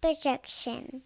projection.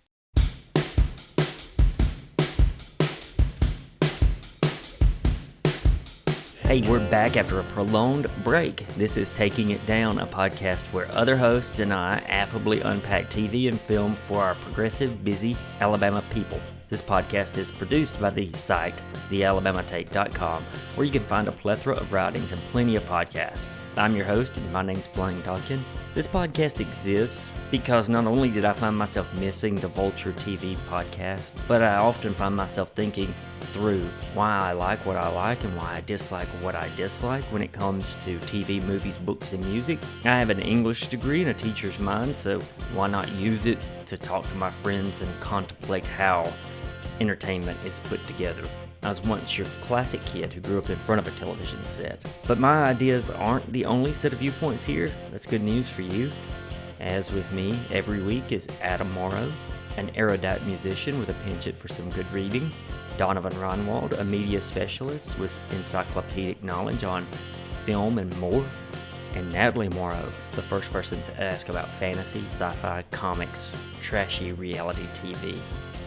Hey, we're back after a prolonged break. This is Taking It Down, a podcast where other hosts and I affably unpack TV and film for our progressive, busy Alabama people. This podcast is produced by the site, thealabamatate.com, where you can find a plethora of writings and plenty of podcasts. I'm your host, and my name's Blaine Tolkien. This podcast exists because not only did I find myself missing the Vulture TV podcast, but I often find myself thinking through why I like what I like and why I dislike what I dislike when it comes to TV, movies, books, and music. I have an English degree and a teacher's mind, so why not use it to talk to my friends and contemplate how entertainment is put together. I was once your classic kid who grew up in front of a television set. But my ideas aren't the only set of viewpoints here. That's good news for you. As with me, every week is Adam Morrow, an erudite musician with a penchant for some good reading, Donovan Ronwald, a media specialist with encyclopedic knowledge on film and more, and Natalie Morrow, the first person to ask about fantasy, sci-fi, comics, trashy reality TV,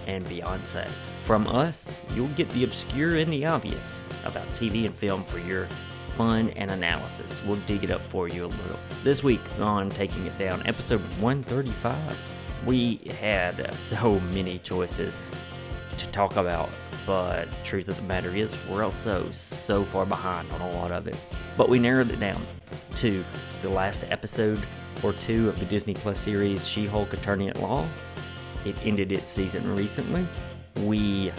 and Beyonce. From us, you'll get the obscure and the obvious about TV and film for your fun and analysis. We'll dig it up for you a little. This week on Taking It Down, episode 135, we had so many choices to talk about, but truth of the matter is, we're also so far behind on a lot of it. But we narrowed it down to the last episode or two of the Disney Plus series She-Hulk Attorney at Law. It ended its season recently. We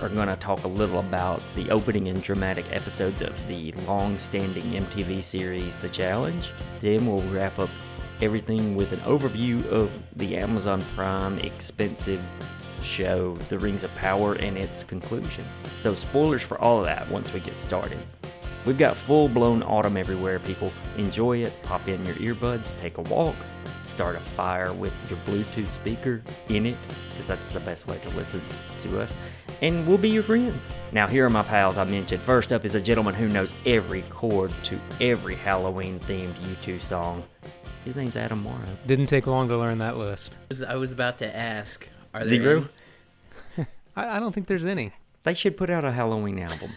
are going to talk a little about the opening and dramatic episodes of the long-standing MTV series The Challenge. Then we'll wrap up everything with an overview of the Amazon Prime expensive show The Rings of Power and its conclusion. So spoilers for all of that once we get started. We've got full-blown autumn everywhere, people. Enjoy it, pop in your earbuds, take a walk, start a fire with your Bluetooth speaker in it, because that's the best way to listen to us, and we'll be your friends. Now, here are my pals I mentioned. First up is a gentleman who knows every chord to every Halloween-themed U2 song. His name's Adam Morrow. Didn't take long to learn that list. I was about to ask, are there Zero? any? I don't think there's any. They should put out a Halloween album.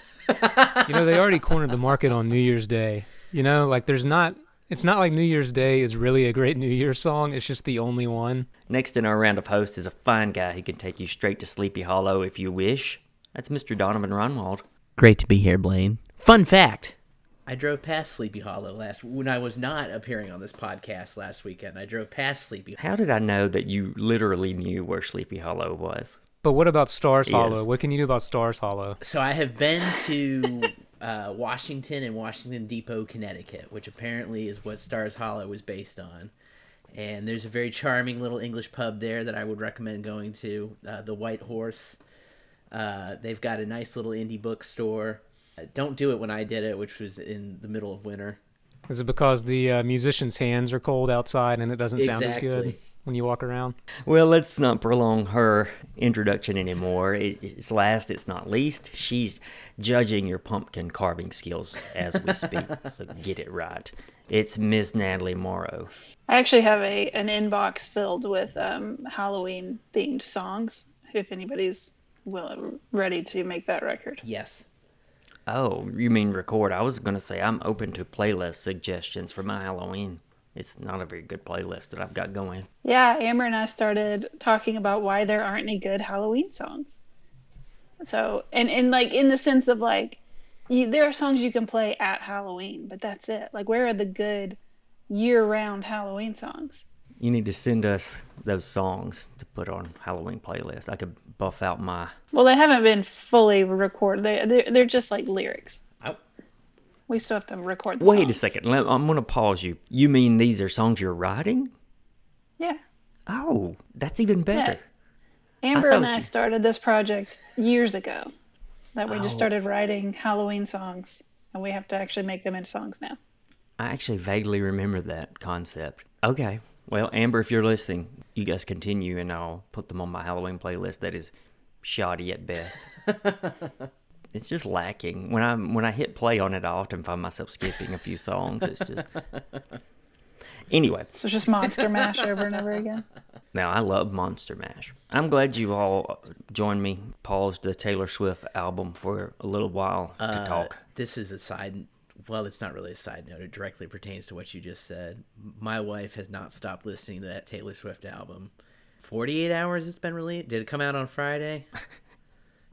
They already cornered the market on New Year's Day. It's not like New Year's Day is really a great New Year's song. It's just the only one. Next in our round of hosts is a fine guy who can take you straight to Sleepy Hollow if you wish. That's Mr. Donovan Ronwald. Great to be here, Blaine. Fun fact. I drove past Sleepy Hollow when I was not appearing on this podcast last weekend. I drove past Sleepy Hollow. How did I know that you literally knew where Sleepy Hollow was? But what about Stars Yes. Hollow? What can you do about Stars Hollow? So I have been to Washington and Washington Depot, Connecticut, which apparently is what Stars Hollow was based on. And there's a very charming little English pub there that I would recommend going to, the White Horse. They've got a nice little indie bookstore. Don't do it when I did it, which was in the middle of winter. Is it because the musician's hands are cold outside and it doesn't sound as good when you walk around? Well, let's not prolong her introduction anymore. It's last, it's not least. She's judging your pumpkin carving skills as we speak, so get it right. It's Ms. Natalie Morrow. I actually have an inbox filled with Halloween-themed songs, if anybody's ready to make that record. Yes. Oh, you mean record? I was going to say I'm open to playlist suggestions for my Halloween. It's not a very good playlist that I've got going. Yeah, Amber and I started talking about why there aren't any good Halloween songs. So, and in the sense of there are songs you can play at Halloween, but that's it. Like, where are the good year-round Halloween songs? You need to send us those songs to put on Halloween playlist. I could buff out my... Well, they haven't been fully recorded. They're just like lyrics. We still have to record the songs. Wait a second. I'm going to pause you. You mean these are songs you're writing? Yeah. Oh, that's even better. Yeah. Amber and I started this project years ago. That we just started writing Halloween songs, and we have to actually make them into songs now. I actually vaguely remember that concept. Okay. Well, Amber, if you're listening, you guys continue, and I'll put them on my Halloween playlist that is shoddy at best. It's just lacking. When I hit play on it, I often find myself skipping a few songs. It's just... Anyway. So it's just Monster Mash over and over again? Now, I love Monster Mash. I'm glad you all joined me, paused the Taylor Swift album for a little while to talk. This is a side. Well, it's not really a side note. It directly pertains to what you just said. My wife has not stopped listening to that Taylor Swift album. 48 hours it's been released. Did it come out on Friday?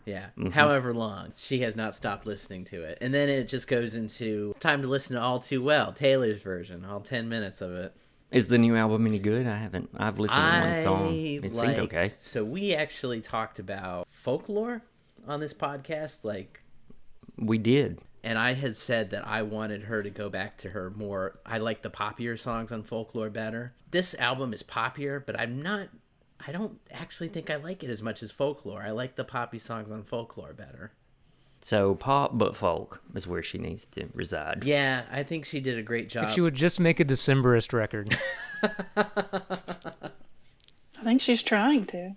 Yeah. However long. She has not stopped listening to it. And then it just goes into time to listen to All Too Well, Taylor's version, all 10 minutes of it. Is the new album any good? I've listened to one song. It seemed okay. So we actually talked about folklore on this podcast, we did. and I had said that I wanted her to go back to her more, I like the poppier songs on folklore better. This album is poppier, but I don't actually think I like it as much as folklore. I like the poppy songs on folklore better. So pop but folk is where she needs to reside. Yeah, I think she did a great job. If she would just make a Decemberist record. I think she's trying to.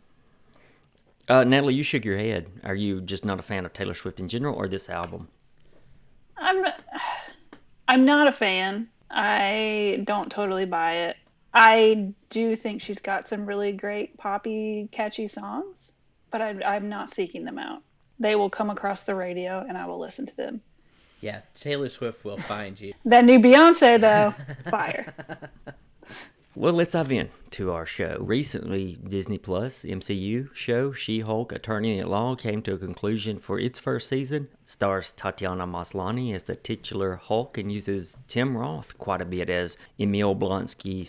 Natalie, you shook your head. Are you just not a fan of Taylor Swift in general or this album? I'm not a fan. I don't totally buy it. I do think she's got some really great poppy, catchy songs, but I'm not seeking them out. They will come across the radio, and I will listen to them. Yeah, Taylor Swift will find you. That new Beyonce, though, fire. Well, let's dive in to our show. Recently, Disney Plus MCU show She-Hulk Attorney at Law came to a conclusion for its first season. Stars Tatiana Maslany as the titular Hulk and uses Tim Roth quite a bit as Emil Blonsky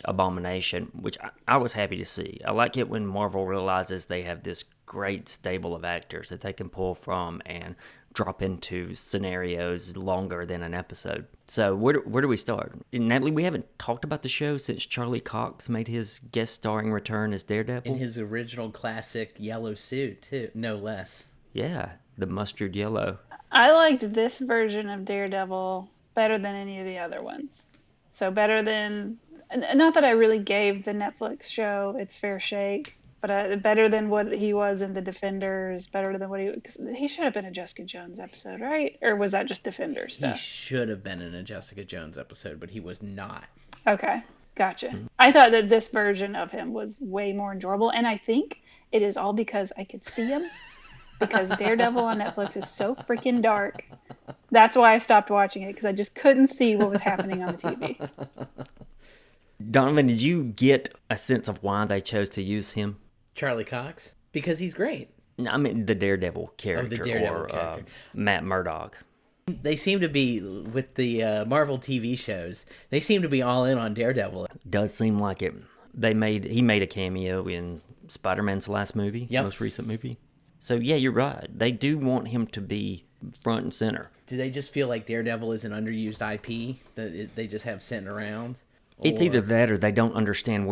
/ Abomination, which I was happy to see. I like it when Marvel realizes they have this great stable of actors that they can pull from and drop into scenarios longer than an episode. So where do we start? Natalie, we haven't talked about the show since Charlie Cox made his guest starring return as Daredevil. In his original classic yellow suit, too, no less. Yeah, the mustard yellow. I liked this version of Daredevil better than any of the other ones. So better than, not that I really gave the Netflix show its fair shake, but better than what he was in the Defenders, better than what he should have been a Jessica Jones episode, right? Or was that just Defenders stuff? He should have been in a Jessica Jones episode, but he was not. Okay, gotcha. I thought that this version of him was way more enjoyable, and I think it is all because I could see him, because Daredevil on Netflix is so freaking dark. That's why I stopped watching it, because I just couldn't see what was happening on the TV. Donovan, did you get a sense of why they chose to use him? Charlie Cox? Because he's great. I mean, the Daredevil character, the Daredevil character. Matt Murdock. They seem to be, with the Marvel TV shows, they seem to be all in on Daredevil. Does seem like it. He made a cameo in Spider-Man's last movie, most recent movie. So yeah, you're right. They do want him to be front and center. Do they just feel like Daredevil is an underused IP that they just have sitting around? It's either that or they don't understand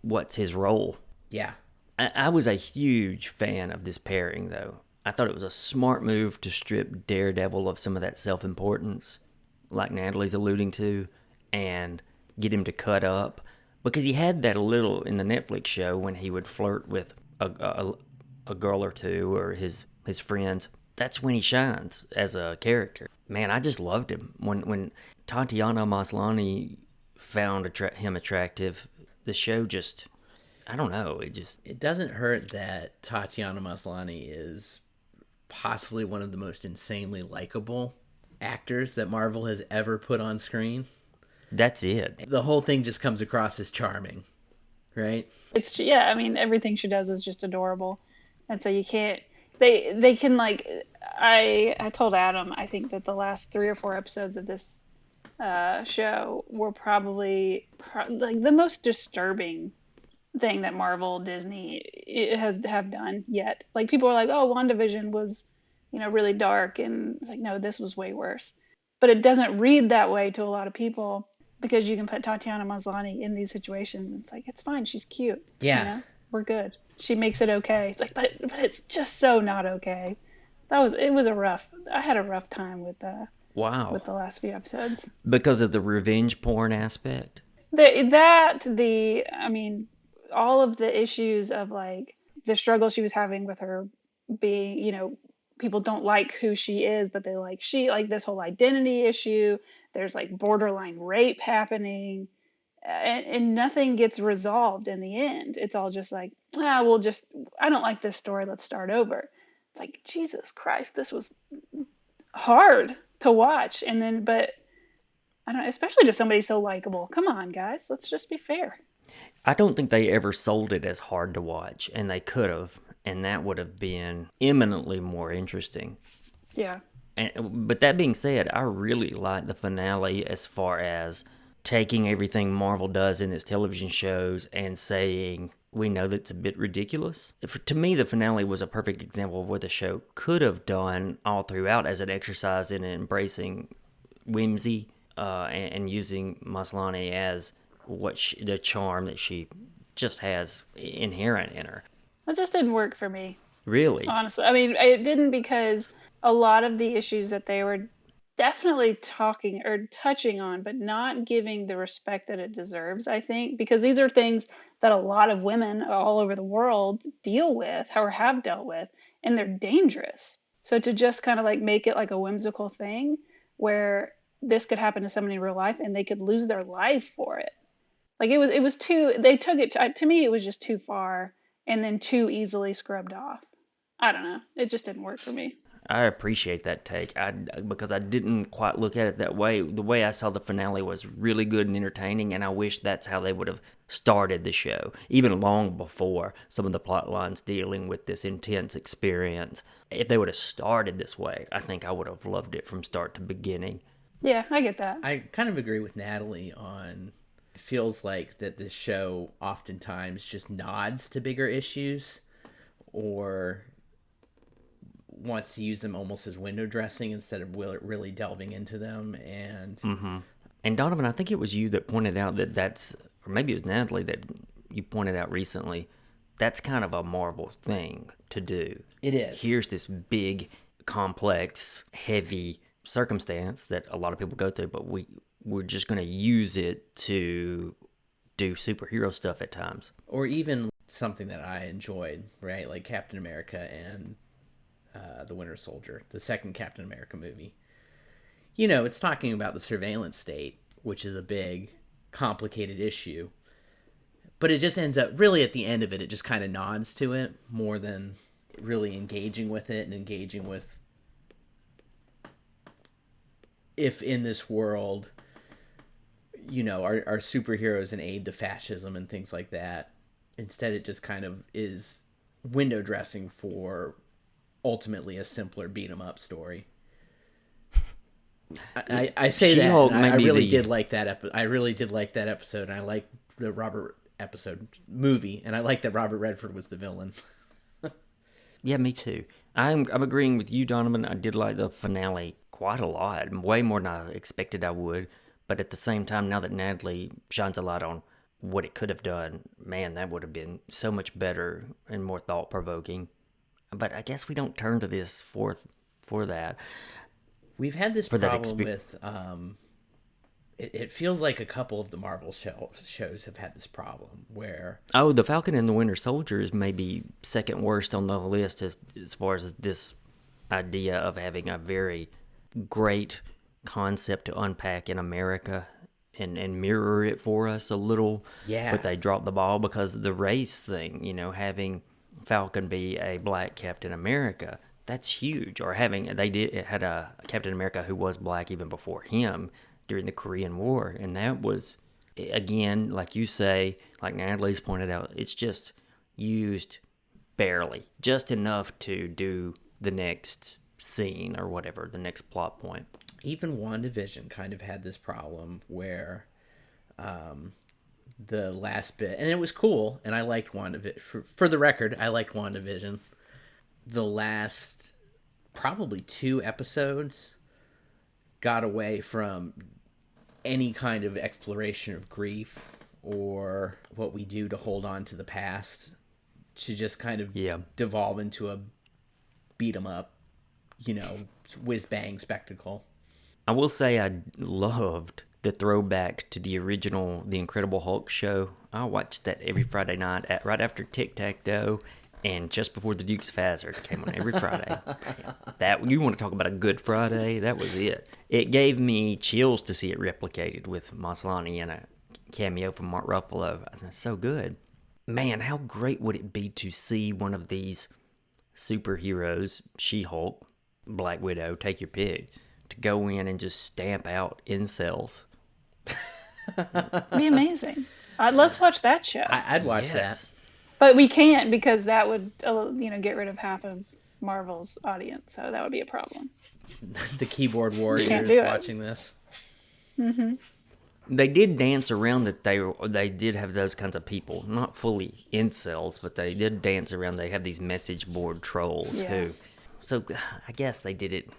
what's his role. Yeah. I was a huge fan of this pairing, though. I thought it was a smart move to strip Daredevil of some of that self-importance, like Natalie's alluding to, and get him to cut up. Because he had that a little in the Netflix show when he would flirt with a girl or two or his friends. That's when he shines as a character. Man, I just loved him. When Tatiana Maslany found him attractive, the show just, I don't know, it doesn't hurt that Tatiana Maslany is possibly one of the most insanely likable actors that Marvel has ever put on screen. That's it. The whole thing just comes across as charming, right? I mean, everything she does is just adorable. And so you can't, they can, like, I told Adam, I think that the last 3 or 4 episodes of this show were probably like the most disturbing thing that Marvel Disney have done yet. Like, people are like, oh, WandaVision was, really dark, and it's like, no, this was way worse. But it doesn't read that way to a lot of people because you can put Tatiana Maslany in these situations. It's like, it's fine, she's cute. Yeah, we're good. She makes it okay. It's like, but it's just so not okay. I had a rough time with with the last few episodes. Because of the revenge porn aspect? All of the issues of, like, the struggle she was having with her being, people don't like who she is, but they like this whole identity issue. There's, like, borderline rape happening. and nothing gets resolved in the end. It's all just like, I don't like this story. Let's start over. It's like, Jesus Christ, this was hard to watch. And then, but I don't, especially to somebody so likable. Come on, guys, let's just be fair. I don't think they ever sold it as hard to watch, and they could have, and that would have been eminently more interesting. Yeah. But that being said, I really like the finale as far as taking everything Marvel does in its television shows and saying, we know that's a bit ridiculous. To me, the finale was a perfect example of what the show could have done all throughout as an exercise in embracing whimsy and using Maslany as the charm that she just has inherent in her. That just didn't work for me. Really? Honestly. I mean, it didn't, because a lot of the issues that they were definitely talking or touching on, but not giving the respect that it deserves, I think, because these are things that a lot of women all over the world deal with or have dealt with, and they're dangerous. So to just kind of like make it like a whimsical thing where this could happen to somebody in real life and they could lose their life for it. Like it was too, they took it to me, it was just too far and then too easily scrubbed off. I don't know. It just didn't work for me. I appreciate that take because I didn't quite look at it that way. The way I saw the finale was really good and entertaining, and I wish that's how they would have started the show, even long before some of the plot lines dealing with this intense experience. If they would have started this way, I think I would have loved it from start to beginning. Yeah, I get that. I kind of agree with Natalie on, it feels like that this show oftentimes just nods to bigger issues or wants to use them almost as window dressing instead of really delving into them. And Donovan, I think it was you that pointed out that's, or maybe it was Natalie that you pointed out recently, that's kind of a Marvel thing to do. It is. Here's this big, complex, heavy circumstance that a lot of people go through, but we're just going to use it to do superhero stuff at times. Or even something that I enjoyed, right? Like Captain America and the Winter Soldier, the second Captain America movie. You know, it's talking about the surveillance state, which is a big, complicated issue. But it just ends up, really at the end of it, it just kind of nods to it more than really engaging with it and engaging with if in this world, you know, are superheroes an aid to fascism and things like that. Instead, it just kind of is window dressing for ultimately a simpler beat 'em up story. I say She-Hulk that. I really did like that. I really did like that episode. And I like the Robert movie, and I like that Robert Redford was the villain. Yeah, me too. I'm agreeing with you, Donovan. I did like the finale quite a lot, way more than I expected I would. But at the same time, now that Natalie shines a light on what it could have done, man, that would have been so much better and more thought-provoking. But I guess we don't turn to this for that. We've had this problem with... It feels like a couple of the Marvel shows have had this problem where... Oh, The Falcon and the Winter Soldier is maybe second worst on the list as far as this idea of having a very great concept to unpack in America and mirror it for us a little. Yeah. But they dropped the ball because of the race thing, you know, having Falcon be a black Captain America. That's huge. Or it had a Captain America who was black even before him during the Korean War. And that was, again, like you say, like Natalie's pointed out, it's just used barely. Just enough to do the next scene or whatever, the next plot point. Even WandaVision kind of had this problem where the last bit, and it was cool, and I liked WandaVision. For the record, I liked WandaVision. The last probably 2 episodes got away from any kind of exploration of grief or what we do to hold on to the past, to just kind of devolve into a beat 'em up, you know, whiz bang spectacle. I will say I loved the throwback to the original The Incredible Hulk show. I watched that every Friday night right after Tic-Tac-Toe and just before the Dukes of Hazzard came on every Friday. That, you want to talk about a good Friday? That was it. It gave me chills to see it replicated with Maslany in a cameo from Mark Ruffalo. That's so good. Man, how great would it be to see one of these superheroes, She-Hulk, Black Widow, take your pick, to go in and just stamp out incels. It'd be amazing. Let's watch that show. I'd watch Yes. But we can't because that would, get rid of half of Marvel's audience. So that would be a problem. that. The keyboard Can't warriors do it. watching this. They did dance around that they did have those kinds of people, not fully incels, but they did dance around. They have these message board trolls Yeah. who. So I guess they did it.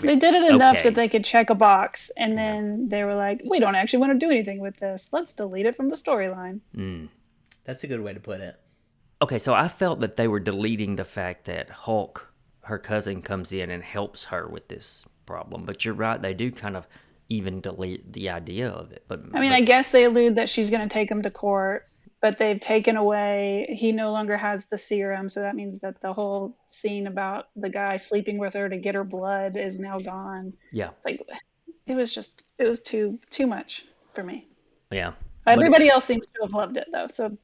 They did it enough Okay. that they could check a box, and then they were like, we don't actually want to do anything with this. Let's delete it from the storyline. That's a good way to put it. Okay, so I felt that they were deleting the fact that Hulk, her cousin, comes in and helps her with this problem. But you're right, they do kind of even delete the idea of it. But I mean, I guess they allude that she's going to take him to court, but they've taken away, he no longer has the serum, so that means that the whole scene about the guy sleeping with her to get her blood is now gone. yeah, Like, it was too much for me. yeah. Everybody else seems to have loved it, though, so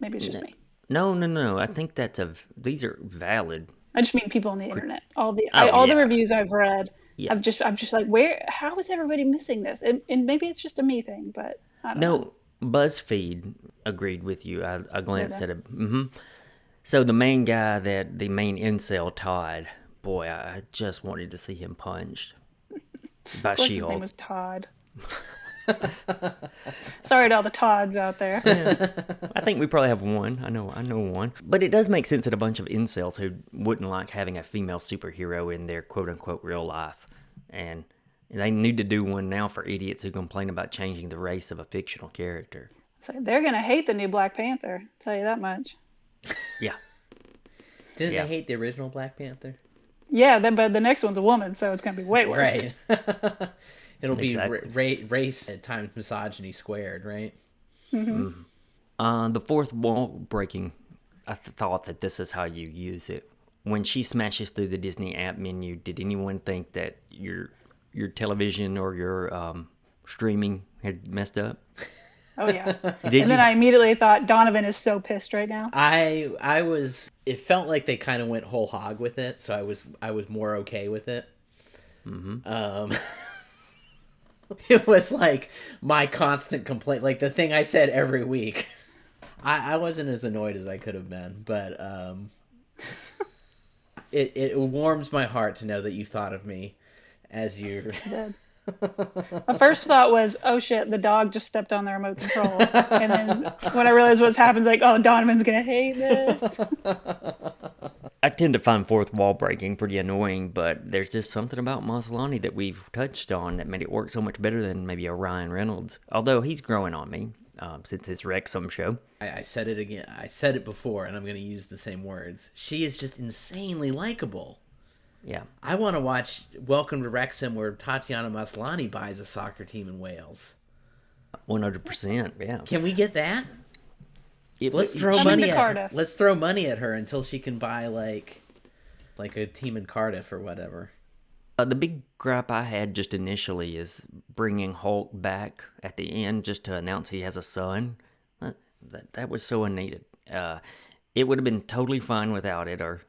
maybe it's just me. No. I think these are valid. I just mean people on the internet. All the yeah. reviews I've read, Yeah. I'm just like, how is everybody missing this? And maybe it's just a me thing, but I don't know. No, BuzzFeed agreed with you. I glanced Did at it. So the main guy, the main incel, Todd, boy, I just wanted to see him punched by Of course his name She-Hulk. was Todd. Sorry to all the Todds out there. I think we probably have one. I know one. But it does make sense that a bunch of incels who wouldn't like having a female superhero in their quote-unquote real life. And they need to do one now for idiots who complain about changing the race of a fictional character. So they're gonna hate the new Black Panther. Tell you that much. Yeah. Didn't Yeah. they hate the original Black Panther? Yeah, but the next one's a woman, so it's gonna be way worse. Right. It'll be Exactly. race times misogyny squared, right? The fourth wall breaking, I thought that this is how you use it. When she smashes through the Disney app menu, did anyone think that your television or your streaming had messed up? Oh yeah. Did And then I immediately thought Donovan is so pissed right now. I was. It felt like they kind of went whole hog with it, so I was more okay with it. It was like my constant complaint, like the thing I said every week. I wasn't as annoyed as I could have been, but it warms my heart to know that you thought of me as you. My first thought was, oh shit, the dog just stepped on the remote control. And then when I realized what's happened, like, oh, Donovan's gonna hate this. I tend to find fourth wall breaking pretty annoying, but there's just something about Maslany that we've touched on that made it work so much better than maybe a Ryan Reynolds. Although he's growing on me since his Wrexham show. I said it again. I said it before, and I'm going to use the same words. She is just insanely likable. Yeah. I want to watch Welcome to Wrexham, where Tatiana Maslany buys a soccer team in Wales. 100%, yeah. Can we get that? Let's She- throw Coming money to at Cardiff. Let's throw money at her until she can buy like a team in Cardiff or whatever. The big gripe I had just initially is bringing Hulk back at the end just to announce he has a son. That was so unneeded. It would have been totally fine without it, or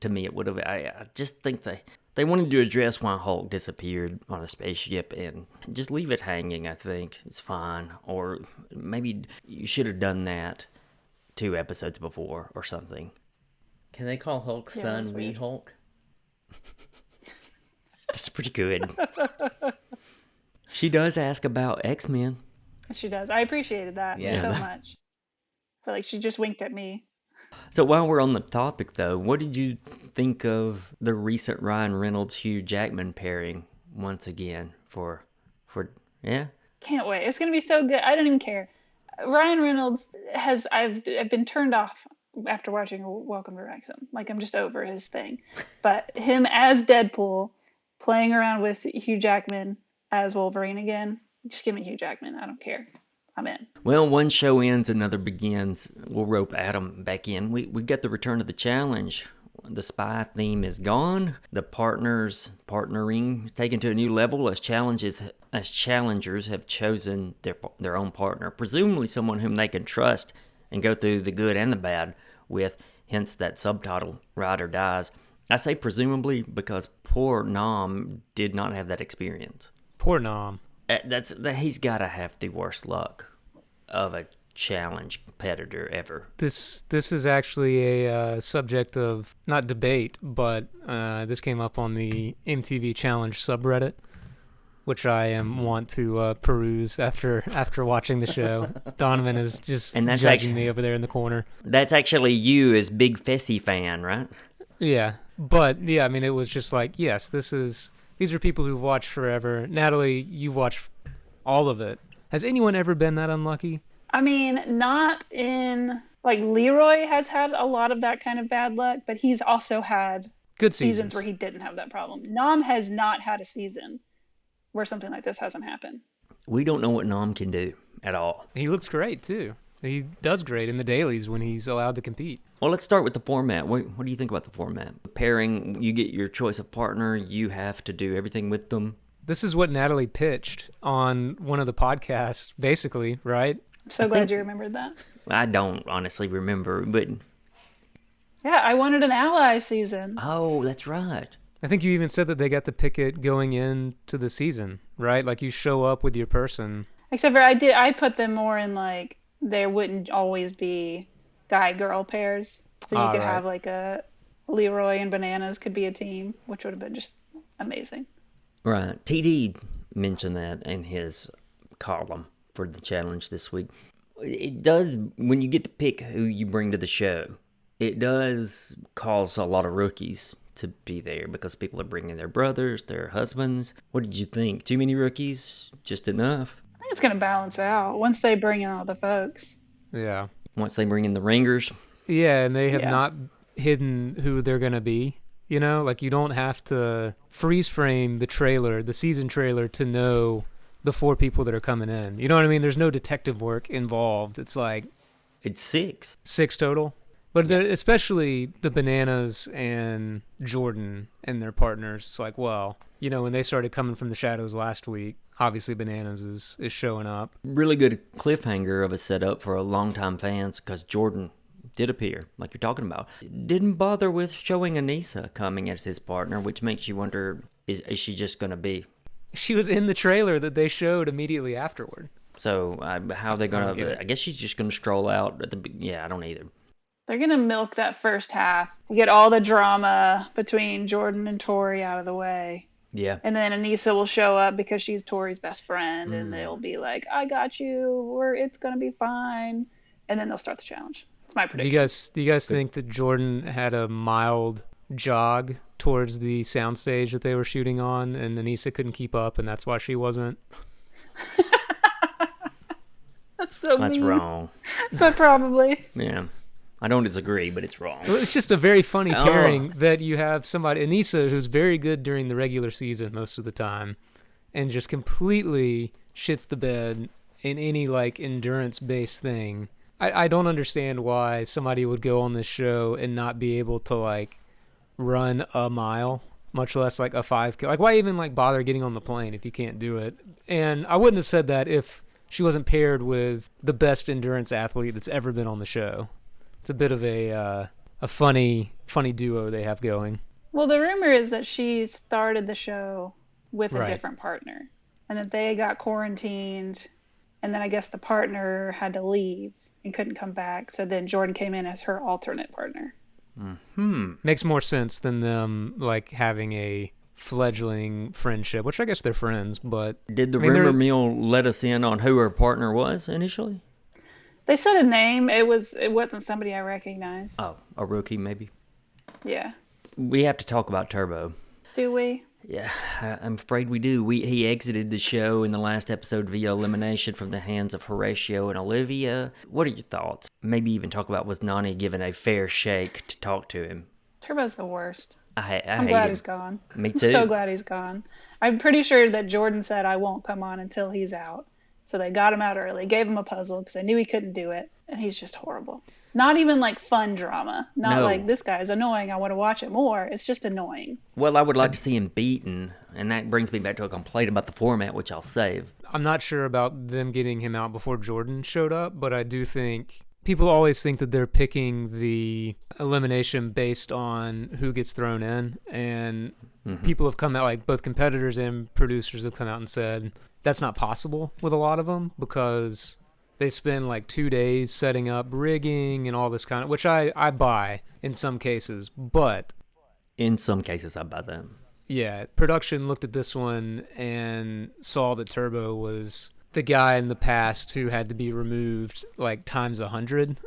to me it would have. I just think they wanted to address why Hulk disappeared on a spaceship and just leave it hanging. I think it's fine, or maybe you should have done that 2 episodes before or something. Can they call Hulk's Yeah, son that's Wee weird. Hulk? That's pretty good. She does ask about X-Men. She does. I appreciated that Yeah. so much. I feel like she just winked at me. So while we're on the topic, though, what did you think of the recent Ryan Reynolds-Hugh Jackman pairing once again yeah? Can't wait. It's gonna be so good. I don't even care. Ryan Reynolds I've been turned off after watching Welcome to Wrexham. Like, I'm just over his thing. But him as Deadpool, playing around with Hugh Jackman as Wolverine again, just give me Hugh Jackman. I don't care. I'm in. Well, one show ends, another begins. We'll rope Adam back in. We got the return of the challenge. the spy theme is gone. The partnering taken to a new level as challengers have chosen their own partner, presumably someone whom they can trust and go through the good and the bad with. Hence that subtitle, Ride or Dies. I say presumably because poor Nom did not have that experience. Poor Nom. He's got to have the worst luck of a challenge competitor ever. This is actually a subject of not debate, but this came up on the MTV Challenge subreddit, which I want to peruse after watching the show. Donovan is just judging me over there in the corner. That's actually you as big Fessy fan, right? Yeah, but yeah, I mean, it was just like, yes, these are people who've watched forever. Natalie, you've watched all of it. Has anyone ever been that unlucky? I mean, not in, like, Leroy has had a lot of that kind of bad luck, but he's also had good seasons where he didn't have that problem. Nom has not had a season where something like this hasn't happened. We don't know what Nom can do at all. He looks great, too. He does great in the dailies when he's allowed to compete. Well, let's start with the format. What do you think about the format? Pairing, you get your choice of partner, you have to do everything with them. This is what Natalie pitched on one of the podcasts, basically, right? I'm so glad you remembered that. I don't honestly remember, but... Yeah, I wanted an ally season. Oh, that's right. I think you even said that they got to pick it going into the season, right? Like, you show up with your person. Except for I put them more in, like, there wouldn't always be guy-girl pairs. So you could have, like, a Leroy and Bananas could be a team, which would have been just amazing. Right. TD mentioned that in his column for the challenge this week. It does, when you get to pick who you bring to the show, it does cause a lot of rookies to be there because people are bringing their brothers, their husbands. What did you think? Too many rookies? Just enough? I think it's going to balance out once they bring in all the folks. Yeah. Once they bring in the ringers? Yeah, and they have not hidden who they're going to be. You know, like, you don't have to freeze frame the season trailer to know the 4 people that are coming in. You know what I mean? There's no detective work involved. It's like... It's 6. 6 total. But especially the Bananas and Jordan and their partners. It's like, well, you know, when they started coming from the shadows last week, obviously Bananas is showing up. Really good cliffhanger of a setup for a longtime fans because Jordan did appear, like you're talking about. Didn't bother with showing Anissa coming as his partner, which makes you wonder, is she just going to be... She was in the trailer that they showed immediately afterward. So how are they going to... I guess she's just going to stroll out at the... Yeah, I don't either. They're going to milk that first half. You get all the drama between Jordan and Tori out of the way. Yeah. And then Anissa will show up because she's Tori's best friend. And they'll be like, I got you. It's going to be fine. And then they'll start the challenge. It's my prediction. Do you guys think that Jordan had a mild jog towards the soundstage that they were shooting on, and Anissa couldn't keep up, and that's why she wasn't? That's so That's mean. wrong. But probably. Yeah. I don't disagree, but it's wrong. Well, it's just a very funny pairing that you have somebody, Anissa, who's very good during the regular season most of the time, and just completely shits the bed in any, like, endurance-based thing. I don't understand why somebody would go on this show and not be able to, like, run a mile, much less, like, a 5K. Like, why even, like, bother getting on the plane if you can't do it? And I wouldn't have said that if she wasn't paired with the best endurance athlete that's ever been on the show. It's a bit of a funny duo they have going. Well, the rumor is that she started the show with a different partner, and that they got quarantined, and then I guess the partner had to leave and couldn't come back, so then Jordan came in as her alternate partner. Makes more sense than them, like, having a fledgling friendship, which I guess they're friends, but... Did the rumor mill let us in on who her partner was initially? They said a name. It wasn't somebody I recognized. Oh, a rookie maybe? Yeah. We have to talk about Turbo. Do we? Yeah, I'm afraid we do. He exited the show in the last episode via elimination from the hands of Horatio and Olivia. What are your thoughts? Maybe even talk about, was Nani given a fair shake to talk to him? Turbo's the worst. I'm I'm glad he's gone. Me too. I'm so glad he's gone. I'm pretty sure that Jordan said I won't come on until he's out. So they got him out early, gave him a puzzle because they knew he couldn't do it. And he's just horrible. Not even like fun drama. Not like, this guy's annoying, I want to watch it more. It's just annoying. Well, I would like to see him beaten, and that brings me back to a complaint about the format, which I'll save. I'm not sure about them getting him out before Jordan showed up, but I do think people always think that they're picking the elimination based on who gets thrown in. And people have come out, like both competitors and producers have come out and said that's not possible with a lot of them because they spend like 2 days setting up rigging and all this kind of, which I buy in some cases, but in some cases I buy them. Yeah, production looked at this one and saw that Turbo was the guy in the past who had to be removed like times 100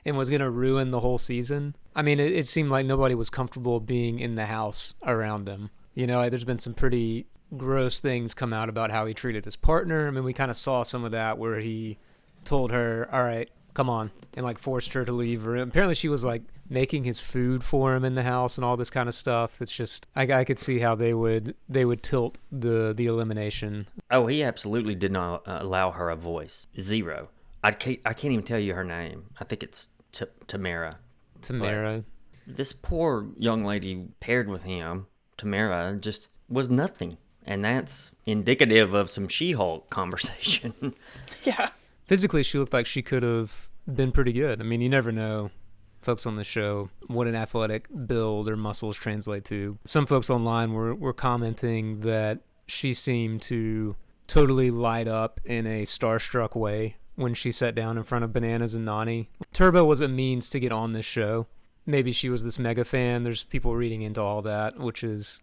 and was going to ruin the whole season. I mean, it seemed like nobody was comfortable being in the house around him. You know, like, there's been some pretty gross things come out about how he treated his partner. I mean, we kind of saw some of that where he told her, all right, come on, and like forced her to leave her. Apparently she was like making his food for him in the house and all this kind of stuff. It's just, I could see how they would tilt the elimination. Oh, he absolutely did not allow her a voice. Zero. I can't even tell you her name. I think it's Tamara. Tamara. But this poor young lady paired with him, Tamara, just was nothing. And that's indicative of some She-Hulk conversation. Yeah. Physically, she looked like she could have been pretty good. I mean, you never know, folks on the show, what an athletic build or muscles translate to. Some folks online were commenting that she seemed to totally light up in a starstruck way when she sat down in front of Bananas and Nani. Turbo was a means to get on this show. Maybe she was this mega fan. There's people reading into all that, which is,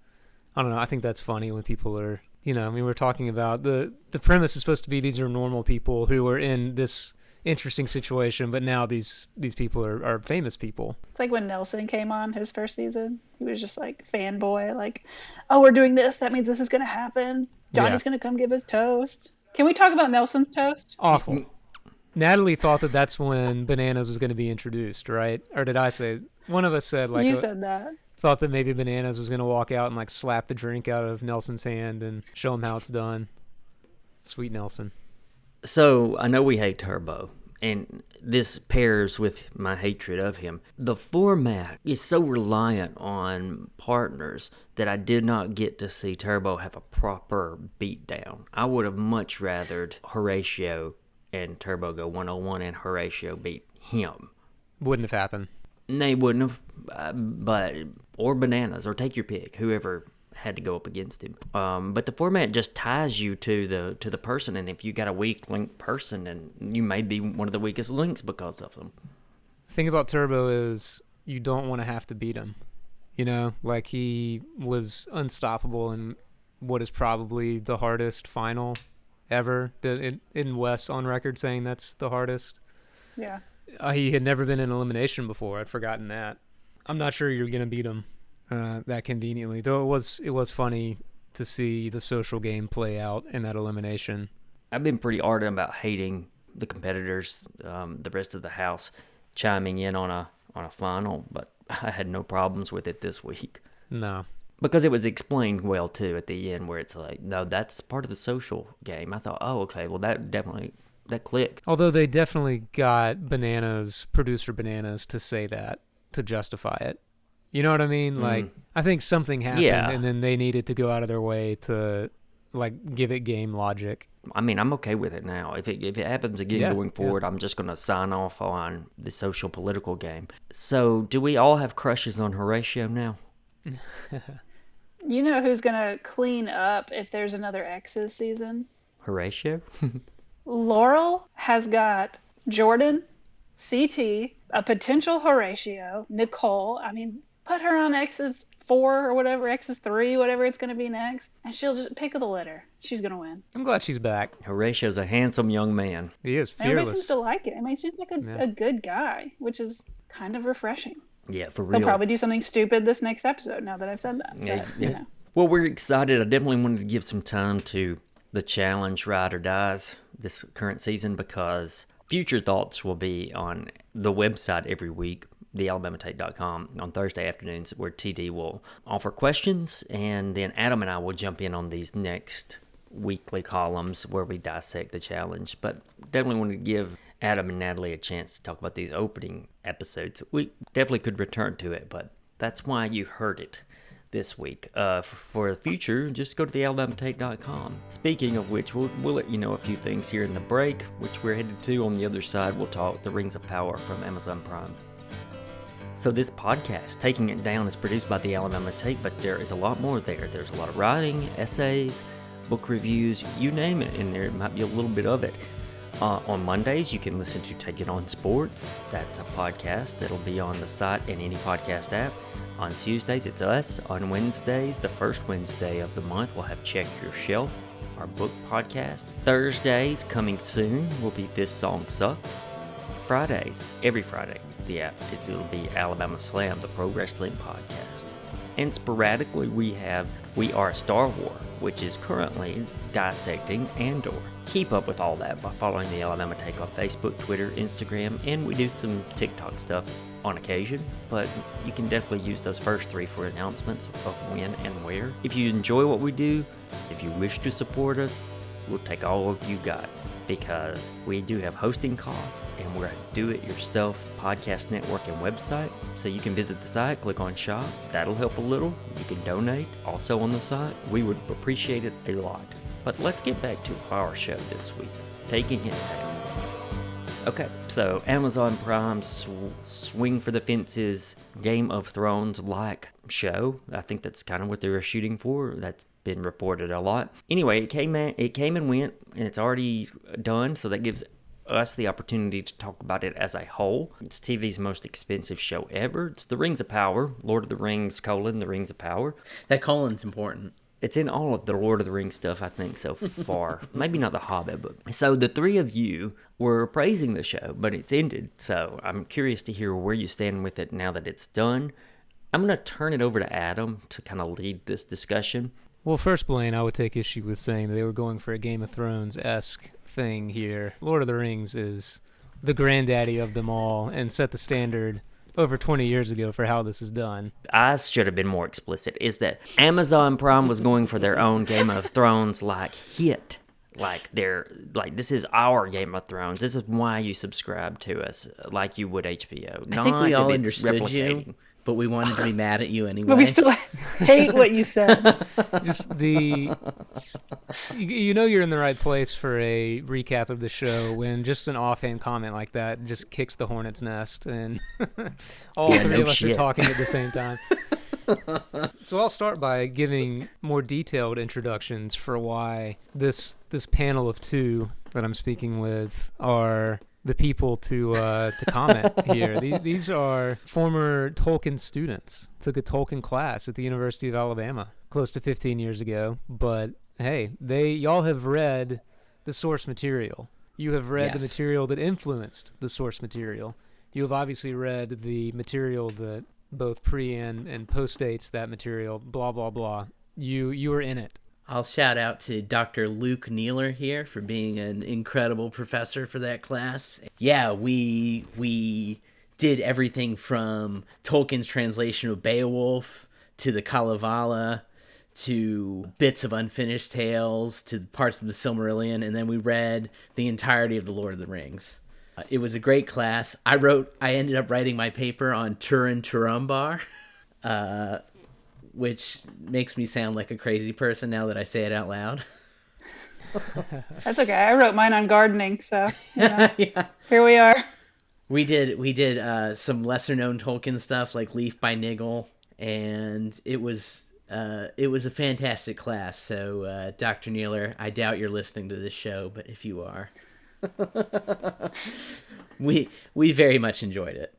I don't know, I think that's funny when people are, you know, I mean, we're talking about the premise is supposed to be these are normal people who are in this interesting situation, but now these people are famous people. It's like when Nelson came on his first season. He was just like fanboy, like, oh, we're doing this. That means this is going to happen. Johnny's going to come give his toast. Can we talk about Nelson's toast? Awful. Natalie thought that that's when Bananas was going to be introduced, right? Or did I say, one of us said like... You said that. Thought that maybe Bananas was going to walk out and like slap the drink out of Nelson's hand and show him how it's done. Sweet Nelson. So I know we hate Turbo, and this pairs with my hatred of him. The format is so reliant on partners that I did not get to see Turbo have a proper beatdown. I would have much rathered Horatio and Turbo go 101 and Horatio beat him. Wouldn't have happened. They wouldn't have, or Bananas, or take your pick, whoever had to go up against him. But the format just ties you to the person, and if you got a weak link person, and you may be one of the weakest links because of them. The thing about Turbo is you don't want to have to beat him. You know, like he was unstoppable in what is probably the hardest final ever. In Wes on record saying that's the hardest. Yeah. He had never been in elimination before. I'd forgotten that. I'm not sure you're gonna beat him that conveniently. Though it was funny to see the social game play out in that elimination. I've been pretty ardent about hating the competitors, the rest of the house chiming in on a final, but I had no problems with it this week. No. Because it was explained well too at the end, where it's like, no, that's part of the social game. I thought, oh, okay, well that clicked. Although they definitely got producer Bananas to say that, to justify it. You know what I mean? Like, I think something happened, and then they needed to go out of their way to, like, give it game logic. I mean, I'm okay with it now. If it happens again going forward, I'm just going to sign off on the social political game. So, do we all have crushes on Horatio now? You know who's going to clean up if there's another X's season? Horatio? Laurel has got Jordan, CT, a potential Horatio, Nicole. I mean, put her on X's 4 or whatever, X's 3, whatever it's going to be next, and she'll just pick of the litter. She's going to win. I'm glad she's back. Horatio's a handsome young man. He is fearless. Everybody seems to like it. I mean, she's like a good guy, which is kind of refreshing. Yeah, for real. He'll probably do something stupid this next episode now that I've said that. Yeah, but, yeah. You know. Well, we're excited. I definitely wanted to give some time to the challenge Ride or Dies this current season, because future thoughts will be on the website every week, thealabamatate.com, on Thursday afternoons, where TD will offer questions, and then Adam and I will jump in on these next weekly columns where we dissect the challenge. But definitely want to give Adam and Natalie a chance to talk about these opening episodes. We definitely could return to it, but that's why you heard it this week. For the future, just go to thealabamatate.com. Speaking of which, we'll let you know a few things here in the break, which we're headed to. On the other side, we'll talk The Rings of Power from Amazon Prime. So this podcast, Taking It Down, is produced by the Alabama Tape, but there is a lot more there. There's a lot of writing, essays, book reviews, you name it, and there might be a little bit of it. On Mondays, you can listen to Take It On Sports. That's a podcast that'll be on the site and any podcast app. On Tuesdays, it's us. On Wednesdays, the first Wednesday of the month, we'll have Check Your Shelf, our book podcast. Thursdays, coming soon, will be This Song Sucks. Fridays, every Friday, it'll be Alabama Slam, the pro wrestling podcast. And sporadically, we are Star Wars, which is currently dissecting Andor. Keep up with all that by following the Alabama Take on Facebook, Twitter, Instagram, and we do some TikTok stuff on occasion, but you can definitely use those first three for announcements of when and where. If you enjoy what we do, if you wish to support us, we'll take all you got, because we do have hosting costs, and we're a do-it-yourself podcast network and website. So you can visit the site, click on shop. That'll help a little. You can donate also on the site. We would appreciate it a lot. But let's get back to our show this week, Taking It Down. Okay, so Amazon Prime's swing for the fences Game of Thrones-like show. I think that's kind of what they were shooting for. That's been reported a lot. Anyway, it came and went, and it's already done, so that gives us the opportunity to talk about it as a whole. It's TV's most expensive show ever. It's The Rings of Power, Lord of the Rings, The Rings of Power. That colon's important. It's in all of the Lord of the Rings stuff, I think, so far. Maybe not The Hobbit, but... So the three of you were praising the show, but it's ended. So I'm curious to hear where you stand with it now that it's done. I'm going to turn it over to Adam to kind of lead this discussion. Well, first, Blaine, I would take issue with saying that they were going for a Game of Thrones-esque thing here. Lord of the Rings is the granddaddy of them all and set the standard over 20 years ago for how this is done. I should have been more explicit, is that Amazon Prime was going for their own Game of Thrones-like hit. Like, this is our Game of Thrones. This is why you subscribe to us, like you would HBO. I think we all understood you, but we wanted to be mad at you anyway. But we still hate what you said. Just you know you're in the right place for a recap of the show when just an offhand comment like that just kicks the hornet's nest and all three of us are talking at the same time. So I'll start by giving more detailed introductions for why this panel of two that I'm speaking with are the people to comment here. These are former Tolkien students. Took a Tolkien class at the University of Alabama close to 15 years ago. But hey, y'all have read the source material. You have read the material that influenced the source material. You have obviously read the material that both pre and post dates that material, blah, blah, blah. You were in it. I'll shout out to Dr. Luke Neeler here for being an incredible professor for that class. Yeah, we did everything from Tolkien's translation of Beowulf to the Kalevala to bits of Unfinished Tales to parts of the Silmarillion, and then we read the entirety of the Lord of the Rings. It was a great class. I ended up writing my paper on Turin Turambar, which makes me sound like a crazy person now that I say it out loud. That's okay. I wrote mine on gardening, so Here we are. We did some lesser known Tolkien stuff like Leaf by Niggle, and it was a fantastic class. So Dr. Neeler, I doubt you're listening to this show, but if you are, we very much enjoyed it.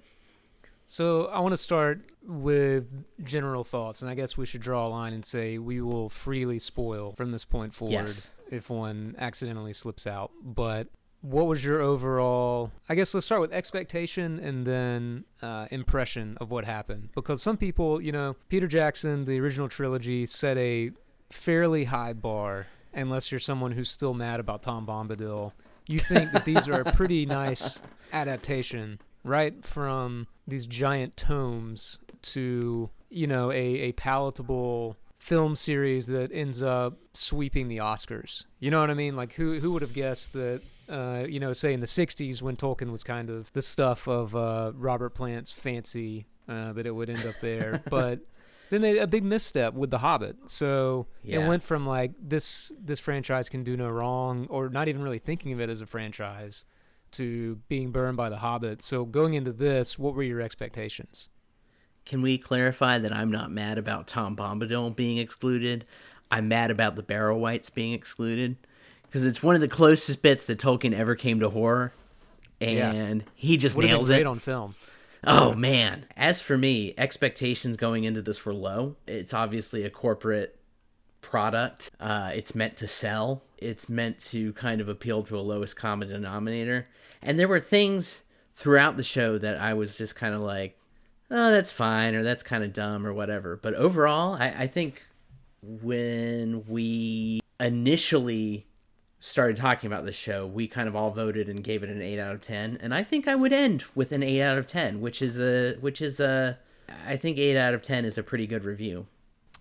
So I want to start with general thoughts, and I guess we should draw a line and say we will freely spoil from this point forward if one accidentally slips out. But what was your overall, I guess let's start with expectation and then impression of what happened. Because some people, Peter Jackson, the original trilogy, set a fairly high bar, unless you're someone who's still mad about Tom Bombadil. You think that these are a pretty nice adaptation, right, from these giant tomes to, a palatable film series that ends up sweeping the Oscars. You know what I mean? Like who would have guessed that, say in the 60s when Tolkien was kind of the stuff of Robert Plant's fancy, that it would end up there. But then a big misstep with The Hobbit. So it went from like this franchise can do no wrong, or not even really thinking of it as a franchise, to being burned by The Hobbit. So going into this, what were your expectations? Can we clarify that I'm not mad about Tom Bombadil being excluded? I'm mad about the Barrow Wights being excluded, because it's one of the closest bits that Tolkien ever came to horror, and he just Would've nails been great it on film. Oh, man. As for me, expectations going into this were low. It's obviously a corporate product. It's meant to sell. It's meant to kind of appeal to a lowest common denominator. And there were things throughout the show that I was just kind of like, oh, that's fine, or that's kind of dumb, or whatever. But overall, I think when we initially started talking about this show, we kind of all voted and gave it an 8 out of 10. And I think I would end with an 8 out of 10, which is I think 8 out of 10 is a pretty good review.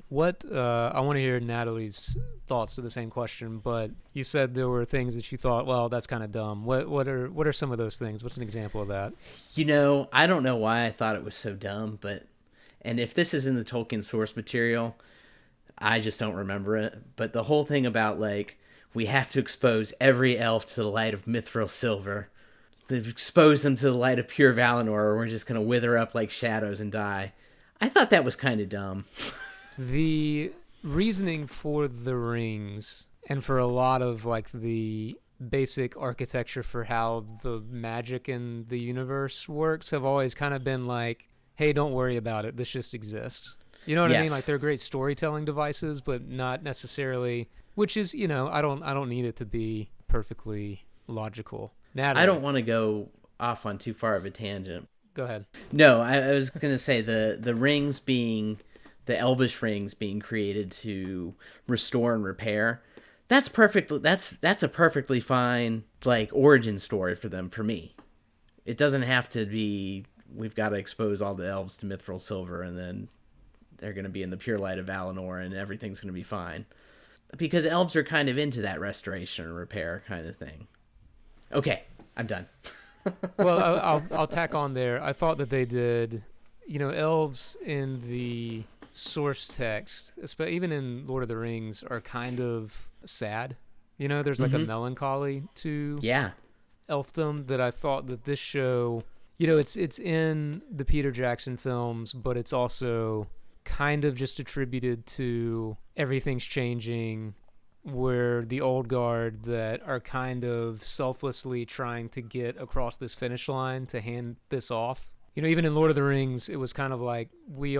What I want to hear Natalie's thoughts to the same question, but you said there were things that you thought, well, that's kind of dumb. What are some of those things? What's an example of that? I don't know why I thought it was so dumb, and if this is in the Tolkien source material, I just don't remember it. But the whole thing about like, we have to expose every elf to the light of mithril silver. They've exposed them to the light of pure Valinor, or we're just going to wither up like shadows and die. I thought that was kind of dumb. The reasoning for the rings, and for a lot of like the basic architecture for how the magic in the universe works, have always kind of been like, hey, don't worry about it. This just exists. You know what I mean? Like, they're great storytelling devices, but not necessarily... Which is, I don't need it to be perfectly logical. Natalie, I don't want to go off on too far of a tangent. Go ahead. No, I was going to say the rings being, the elvish rings being created to restore and repair. That's perfect. That's a perfectly fine like origin story for them, for me. It doesn't have to be, we've got to expose all the elves to mithril silver and then they're going to be in the pure light of Valinor and everything's going to be fine. Because elves are kind of into that restoration and repair kind of thing. Okay, I'm done. Well, I'll tack on there. I thought that they did, elves in the source text, even in Lord of the Rings, are kind of sad. There's like a melancholy to elfdom that I thought that this show, it's in the Peter Jackson films, but it's also kind of just attributed to everything's changing, where the old guard that are kind of selflessly trying to get across this finish line to hand this off. Even in Lord of the Rings, it was kind of like, the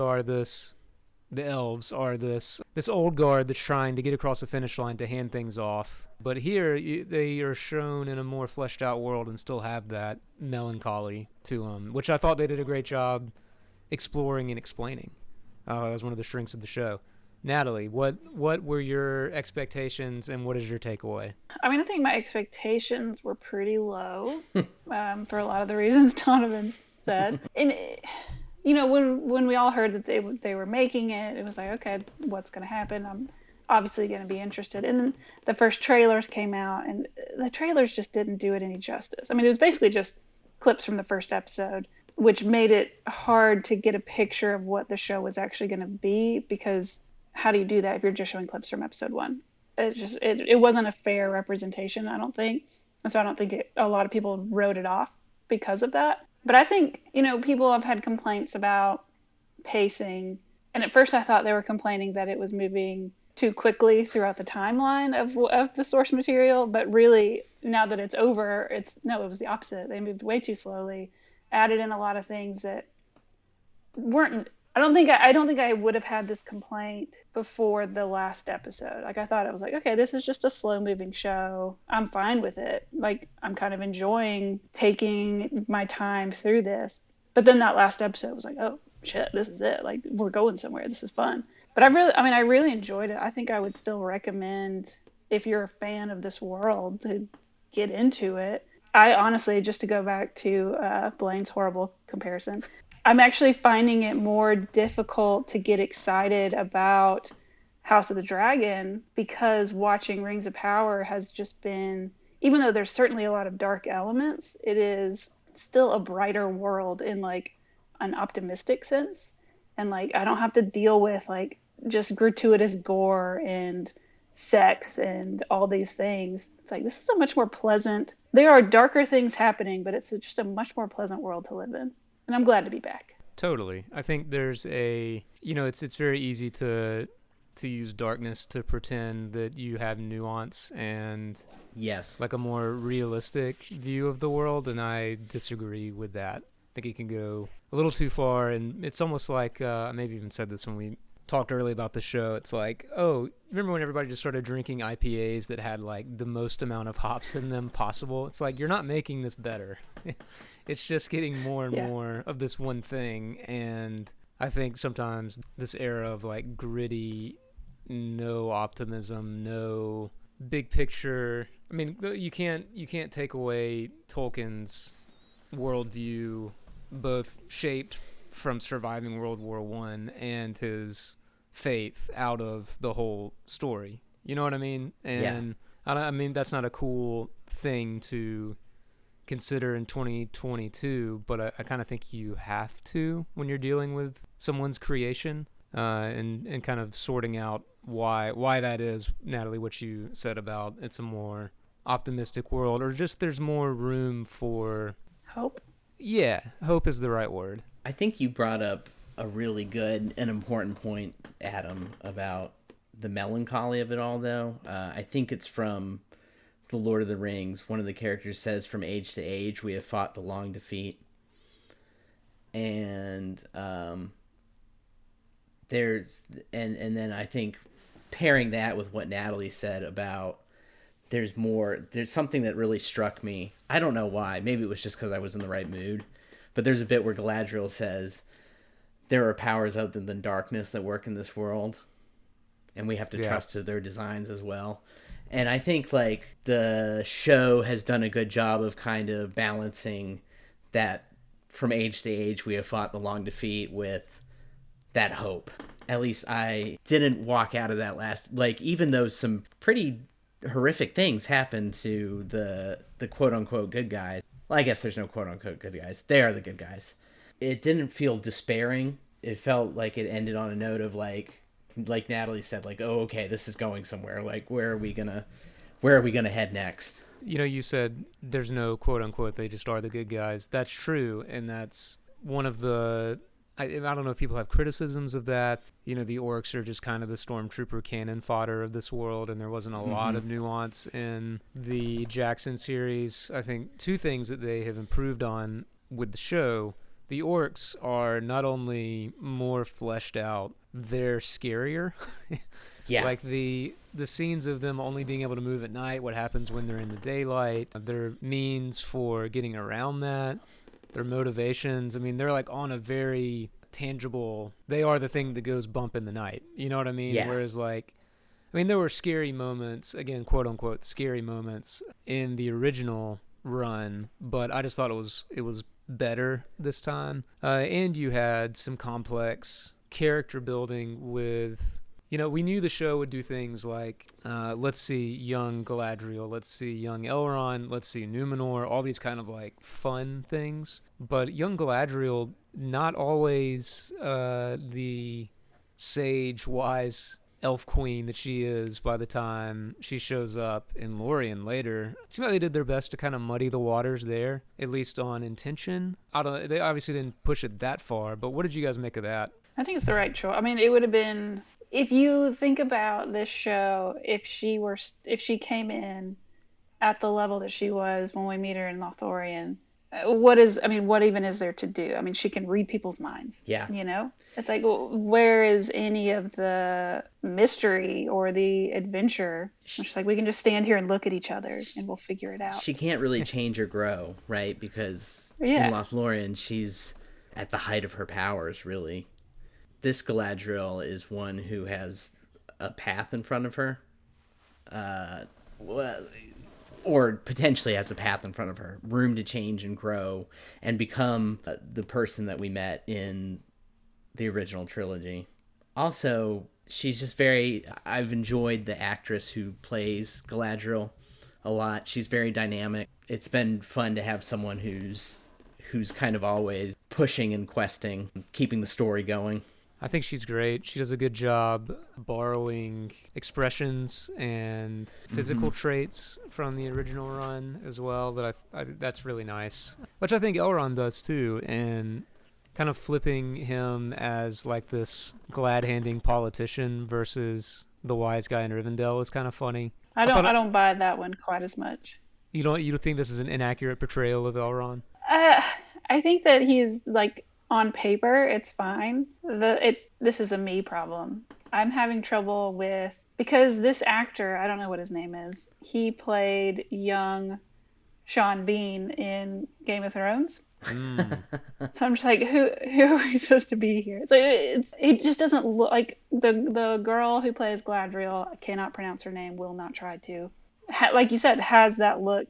elves are this old guard that's trying to get across the finish line to hand things off. But here, they are shown in a more fleshed out world and still have that melancholy to them, which I thought they did a great job exploring and explaining. That was one of the strengths of the show. Natalie, what were your expectations and what is your takeaway? I mean, I think my expectations were pretty low for a lot of the reasons Donovan said. And, when we all heard that they were making it, it was like, okay, what's going to happen? I'm obviously going to be interested. And then the first trailers came out, and the trailers just didn't do it any justice. I mean, it was basically just clips from the first episode, which made it hard to get a picture of what the show was actually going to be, because how do you do that if you're just showing clips from episode 1? It wasn't a fair representation, I don't think. And so I don't think a lot of people wrote it off because of that. But I think, people have had complaints about pacing. And at first I thought they were complaining that it was moving too quickly throughout the timeline of the source material. But really, now that it's over, it was the opposite. They moved way too slowly, added in a lot of things that weren't... I don't think I would have had this complaint before the last episode. Like, I thought it was like, okay, this is just a slow moving show. I'm fine with it. Like, I'm kind of enjoying taking my time through this. But then that last episode was like, oh shit, this is it. Like, we're going somewhere. This is fun. But I really enjoyed it. I think I would still recommend, if you're a fan of this world, to get into it. I honestly, just to go back to Blaine's horrible comparison, I'm actually finding it more difficult to get excited about House of the Dragon, because watching Rings of Power has just been, even though there's certainly a lot of dark elements, it is still a brighter world in like an optimistic sense. And like I don't have to deal with like just gratuitous gore and sex and all these things. It's like this is a much more pleasant, there are darker things happening, but it's just a much more pleasant world to live in. And I'm glad to be back. Totally. I think there's a, it's very easy to use darkness to pretend that you have nuance and Yes, like a more realistic view of the world, and I disagree with that. I think it can go a little too far, and it's almost like I maybe even said this when we talked early about the show. It's like, oh, remember when everybody just started drinking IPAs that had like the most amount of hops in them possible? It's like, you're not making this better. It's just getting more and more of this one thing, and I think sometimes this era of like gritty, no optimism, no big picture. I mean, you can't take away Tolkien's worldview, both shaped from surviving World War I and his faith, out of the whole story. You know what I mean? And I mean, that's not a cool thing to consider in 2022, but I kind of think you have to when you're dealing with someone's creation, and kind of sorting out why that is. Natalie, what you said about it's a more optimistic world, or just there's more room for Hope. Yeah, hope is the right word. I think you brought up a really good and important point, Adam, about the melancholy of it all, though. I think it's from The Lord of the Rings. One of the characters says, from age to age, we have fought the long defeat. And then I think pairing that with what Natalie said about there's something that really struck me. I don't know why. Maybe it was just because I was in the right mood. But there's a bit where Galadriel says, there are powers other than darkness that work in this world, and we have to trust to their designs as well. And I think like the show has done a good job of kind of balancing that from age to age we have fought the long defeat with that hope. At least I didn't walk out of that like, even though some pretty horrific things happened to the quote unquote good guys. Well, I guess there's no quote unquote good guys. They are the good guys. It didn't feel despairing. It felt like it ended on a note of like Natalie said, like, oh, okay, this is going somewhere. Like, where are we gonna head next? You said there's no quote unquote, they just are the good guys. That's true, and that's one of the, I don't know if people have criticisms of that. The orcs are just kind of the stormtrooper cannon fodder of this world, and there wasn't a lot of nuance in the Jackson series. I think two things that they have improved on with the show: the orcs are not only more fleshed out, they're scarier. Yeah. Like the scenes of them only being able to move at night, what happens when they're in the daylight, their means for getting around that, their motivations. I mean, they're like on a very tangible, they are the thing that goes bump in the night. You know what I mean? Yeah. Whereas like, I mean, there were scary moments, again, quote unquote, scary moments in the original run, but I just thought it was better this time. And you had some complex character building with, we knew the show would do things like, let's see young Galadriel, let's see young Elrond, let's see Numenor, all these kind of like fun things. But young Galadriel, not always the sage, wise elf queen that she is by the time she shows up in Lorien later. It seemed like they did their best to kind of muddy the waters there, at least on intention. They obviously didn't push it that far, but what did you guys make of that? I think it's the right choice. I mean, it would have been, if you think about this show, if she came in at the level that she was when we meet her in Lothlorien, what even is there to do? I mean, she can read people's minds. Yeah. It's like, where is any of the mystery or the adventure? It's like, we can just stand here and look at each other and we'll figure it out. She can't really change or grow, right? Because in Lothlorien, she's at the height of her powers, really. This Galadriel is one who has a path in front of her. Or potentially has a path in front of her, room to change and grow and become the person that we met in the original trilogy. Also, she's just I've enjoyed the actress who plays Galadriel a lot. She's very dynamic. It's been fun to have someone who's kind of always pushing and questing, keeping the story going. I think she's great. She does a good job borrowing expressions and physical traits from the original run as well. That's really nice, which I think Elrond does too. And kind of flipping him as like this glad-handing politician versus the wise guy in Rivendell is kind of funny. I don't buy that one quite as much. You don't think this is an inaccurate portrayal of Elrond? I think that he's like, on paper, it's fine. This is a me problem. I'm having trouble because this actor, I don't know what his name is. He played young Sean Bean in Game of Thrones. So I'm just like, who are we supposed to be here? It's like it just doesn't look like the girl who plays Galadriel. I cannot pronounce her name. Will not try to. Like you said, has that look,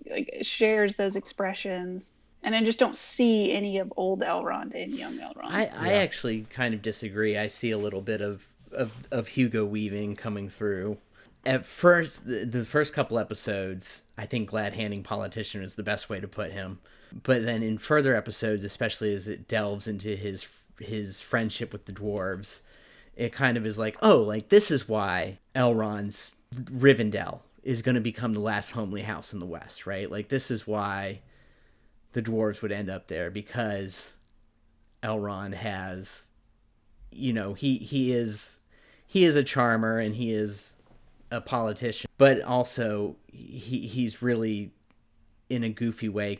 like shares those expressions. And I just don't see any of old Elrond and young Elrond. I actually kind of disagree. I see a little bit of Hugo Weaving coming through. At first, the first couple episodes, I think glad-handing politician is the best way to put him. But then in further episodes, especially as it delves into his friendship with the dwarves, it kind of is like, oh, like this is why Elrond's Rivendell is going to become the last homely house in the West, right? Like this is why the dwarves would end up there, because Elrond has, he is a charmer and he is a politician, but also he's really in a goofy way,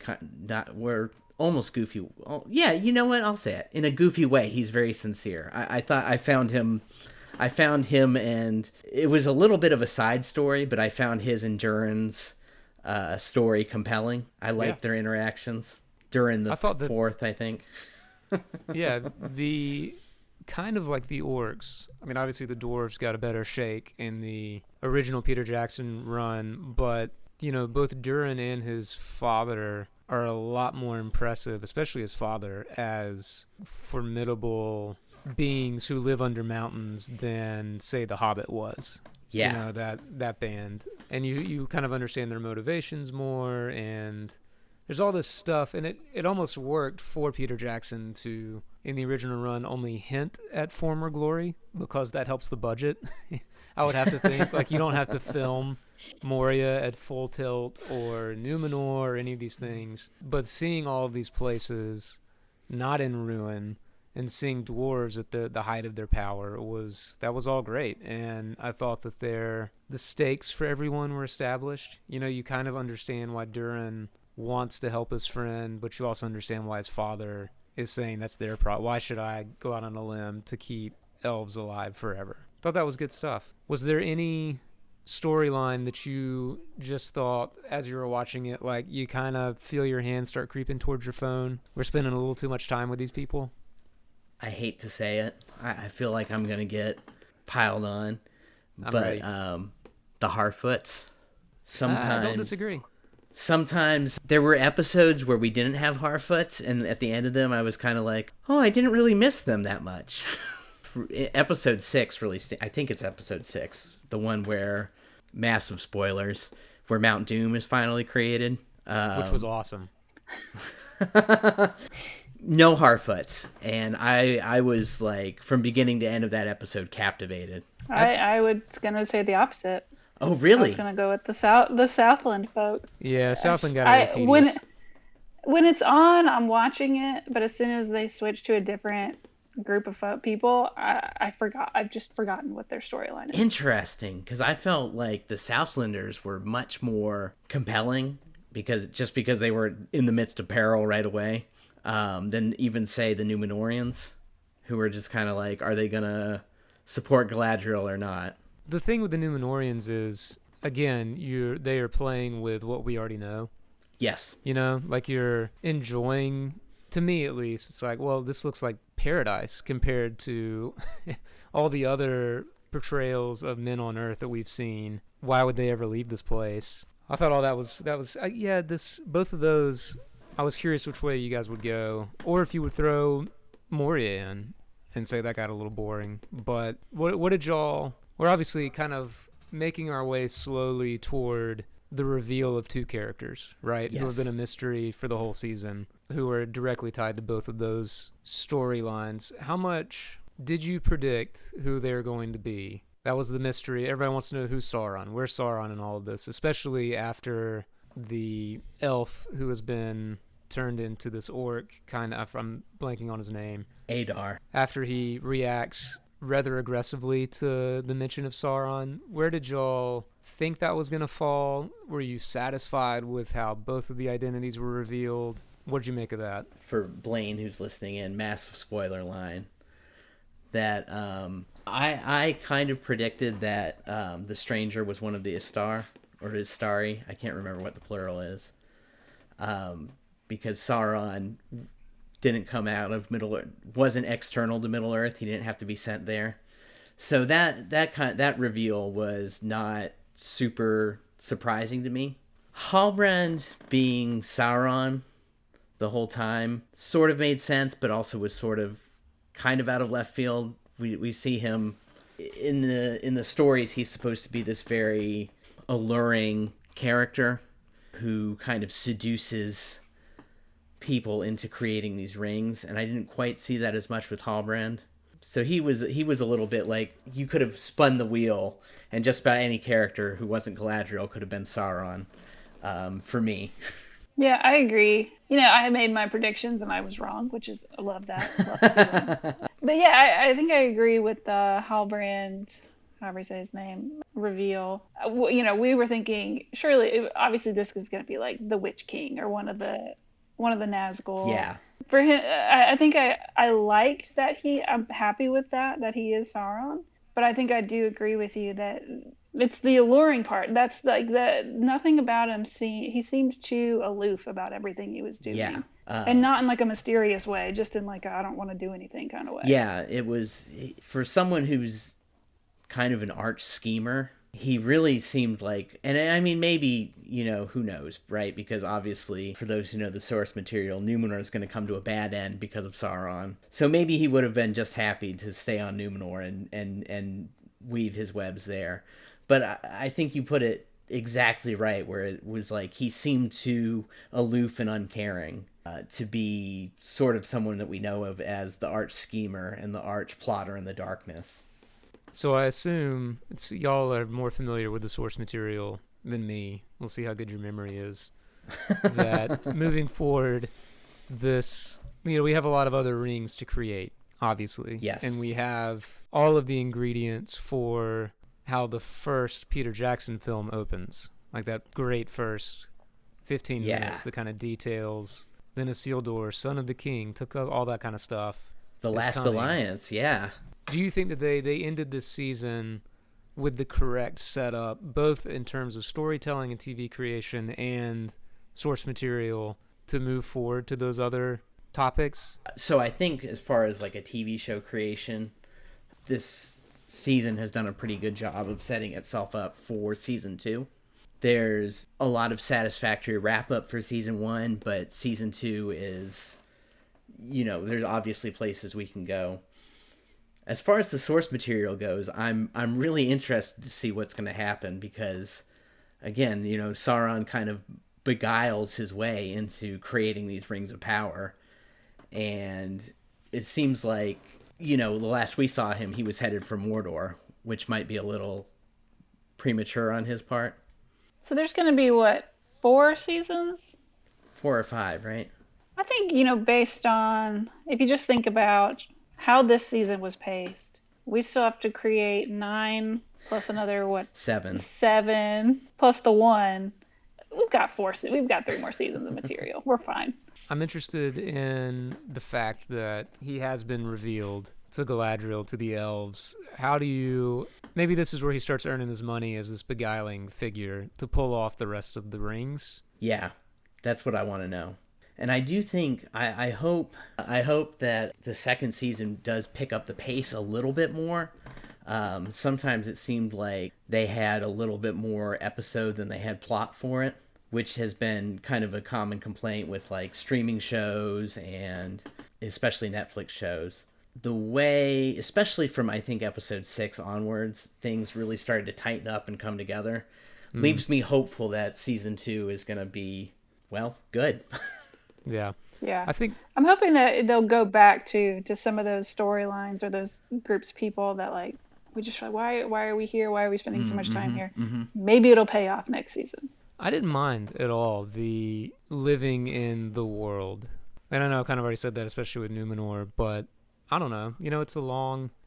almost goofy. Oh, yeah, you know what? I'll say it. In a goofy way, he's very sincere. I thought I found him, and it was a little bit of a side story, but I found his endurance story compelling. I liked their interactions during the fourth, I think. Yeah, the kind of like the orcs. I mean, obviously the dwarves got a better shake in the original Peter Jackson run, but both Durin and his father are a lot more impressive, especially his father, as formidable beings who live under mountains than, say, the Hobbit was. Yeah. That band. And you kind of understand their motivations more, and there's all this stuff, and it almost worked for Peter Jackson to, in the original run, only hint at former glory, because that helps the budget. I would have to think, like, you don't have to film Moria at full tilt or Numenor or any of these things, but seeing all of these places not in ruin and seeing dwarves at the height of their power was all great. And I thought that the stakes for everyone were established. You kind of understand why Durin wants to help his friend, but you also understand why his father is saying that's their problem. Why should I go out on a limb to keep elves alive forever? Thought that was good stuff. Was there any storyline that you just thought, as you were watching it, like you kind of feel your hands start creeping towards your phone? We're spending a little too much time with these people? I hate to say it. I feel like I'm going to get piled on. But the Harfoots, sometimes... I don't disagree. Sometimes there were episodes where we didn't have Harfoots, and at the end of them I was kind of like, oh, I didn't really miss them that much. Episode 6 released, I think it's episode 6, the one where, massive spoilers, where Mount Doom is finally created. Which was awesome. No Harfoots, and I was like, from beginning to end of that episode, captivated. I was gonna say the opposite. Oh, really? I was gonna go with the Southland folk. Yeah, Southland got a little tedious. When it's on, I'm watching it, but as soon as they switch to a different group of people, I've just forgotten what their storyline is. Interesting, because I felt like the Southlanders were much more compelling because they were in the midst of peril right away, than even, say, the Númenóreans, who were just kind of like, are they gonna support Galadriel or not? The thing with the Númenóreans is, again, they are playing with what we already know. Yes. Like you're enjoying, to me at least, it's like, well, this looks like paradise compared to all the other portrayals of men on Earth that we've seen. Why would they ever leave this place? I thought all that was both of those, I was curious which way you guys would go, or if you would throw Moria in and say that got a little boring. But what did y'all? We're obviously kind of making our way slowly toward the reveal of two characters, right? Yes. Who have been a mystery for the whole season, who are directly tied to both of those storylines. How much did you predict who they're going to be? That was the mystery. Everybody wants to know who's Sauron. Where's Sauron in all of this, especially after the elf who has been turned into this orc, kind of, I'm blanking on his name. Adar. After he reacts rather aggressively to the mention of Sauron, where did y'all think that was going to fall? Were you satisfied with how both of the identities were revealed? What did you make of that? For Blaine, who's listening in, massive spoiler line, that I kind of predicted that the stranger was one of the Istar, or Istari. I can't remember what the plural is. Because Sauron didn't come out of Middle-earth, wasn't external to Middle-earth. He didn't have to be sent there. So that reveal was not super surprising to me. Halbrand being Sauron the whole time sort of made sense, but also was sort of kind of out of left field. We see him in the stories. He's supposed to be this very alluring character who kind of seduces people into creating these rings, and I didn't quite see that as much with Halbrand. So he was a little bit like, you could have spun the wheel and just about any character who wasn't Galadriel could have been Sauron, for me. Yeah, I agree. I made my predictions and I was wrong, which is, I love that. Love to be wrong. But yeah, I think I agree with the Halbrand, however you say his name, reveal. We were thinking, surely, obviously this is going to be like the Witch King or one of the Nazgul. Yeah. For him, I think I liked that I'm happy with that he is Sauron. But I think I do agree with you that it's the alluring part. That's like nothing about him. He seems too aloof about everything he was doing. Yeah. And not in like a mysterious way, just in like I don't want to do anything kind of way. Yeah, it was, for someone who's kind of an arch schemer, he really seemed like, and I mean, maybe, who knows, right? Because obviously, for those who know the source material, Numenor is going to come to a bad end because of Sauron. So maybe he would have been just happy to stay on Numenor and weave his webs there. But I think you put it exactly right, where it was like he seemed too aloof and uncaring to be sort of someone that we know of as the arch schemer and the arch plotter in the darkness. So I assume y'all are more familiar with the source material than me. We'll see how good your memory is. That moving forward, we have a lot of other rings to create, obviously. Yes. And we have all of the ingredients for how the first Peter Jackson film opens. Like that great first 15 minutes, the kind of details. Then Isildur, son of the king, took up all that kind of stuff. The Last Alliance, yeah. Do you think that they ended this season with the correct setup, both in terms of storytelling and TV creation and source material, to move forward to those other topics? So I think as far as like a TV show creation, this season has done a pretty good job of setting itself up for season 2. There's a lot of satisfactory wrap up for season 1, but season 2 is, there's obviously places we can go. As far as the source material goes, I'm really interested to see what's going to happen because, again, Sauron kind of beguiles his way into creating these rings of power, and it seems like, the last we saw him, he was headed for Mordor, which might be a little premature on his part. So there's going to be, 4 seasons? 4 or 5, right? I think, based on, if you just think about how this season was paced, we still have to create 9 plus another, 7. 7 plus the 1. We've got 3 more seasons of material. We're fine. I'm interested in the fact that he has been revealed to Galadriel, to the elves. Maybe this is where he starts earning his money as this beguiling figure to pull off the rest of the rings? Yeah, that's what I want to know. And I do think, I hope that the second season does pick up the pace a little bit more. Sometimes it seemed like they had a little bit more episode than they had plot for it, which has been kind of a common complaint with like streaming shows and especially Netflix shows. the way, especially from I think episode 6 onwards, things really started to tighten up and come together. Leaves me hopeful that season 2 is going to be, well, good. Yeah. Yeah. I think I'm hoping that they'll go back to some of those storylines or those groups of people that like we just like why are we here? Why are we spending so much time here? Maybe it'll pay off next season. I didn't mind at all the living in the world. And I know I kind of already said that, especially with Numenor, but I don't know. It's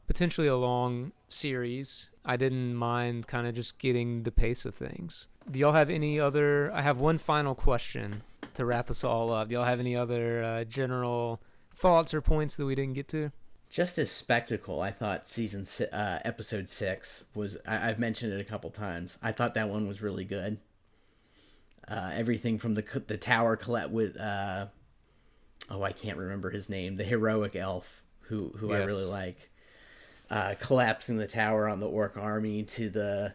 potentially a long series. I didn't mind kind of just getting the pace of things. Do y'all have any other... I have one final question to wrap us all up. Do y'all have any other general thoughts or points that we didn't get to? Just as spectacle, I thought episode 6 was... I've mentioned it a couple times. I thought that one was really good. Everything from the tower collapse with... I can't remember his name. The heroic elf who yes. I really like. Collapsing the tower on the orc army to the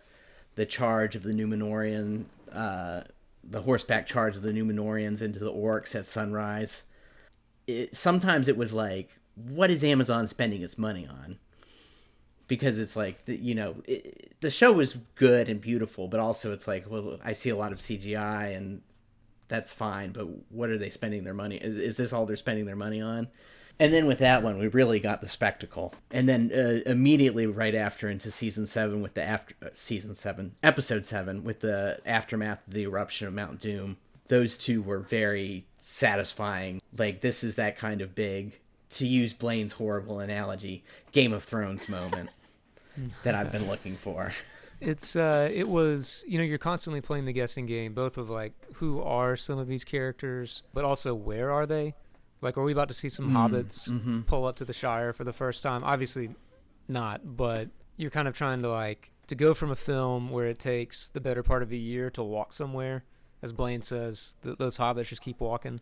charge of the Numenorian, the horseback charge of the Numenorians into the orcs at sunrise. Sometimes it was like, what is Amazon spending its money on? Because it's like, the show was good and beautiful, but also it's like, well, I see a lot of CGI and that's fine, but what are they spending their money? Is this all they're spending their money on? And then with that one, we really got the spectacle. And then immediately right after into episode 7 with the aftermath of the eruption of Mount Doom. Those two were very satisfying. Like, this is that kind of big, to use Blaine's horrible analogy, Game of Thrones moment that I've been looking for. It was, you're constantly playing the guessing game, both of like, who are some of these characters, but also where are they? Like, are we about to see some hobbits pull up to the Shire for the first time? Obviously not, but you're kind of trying to go from a film where it takes the better part of a year to walk somewhere, as Blaine says, those hobbits just keep walking,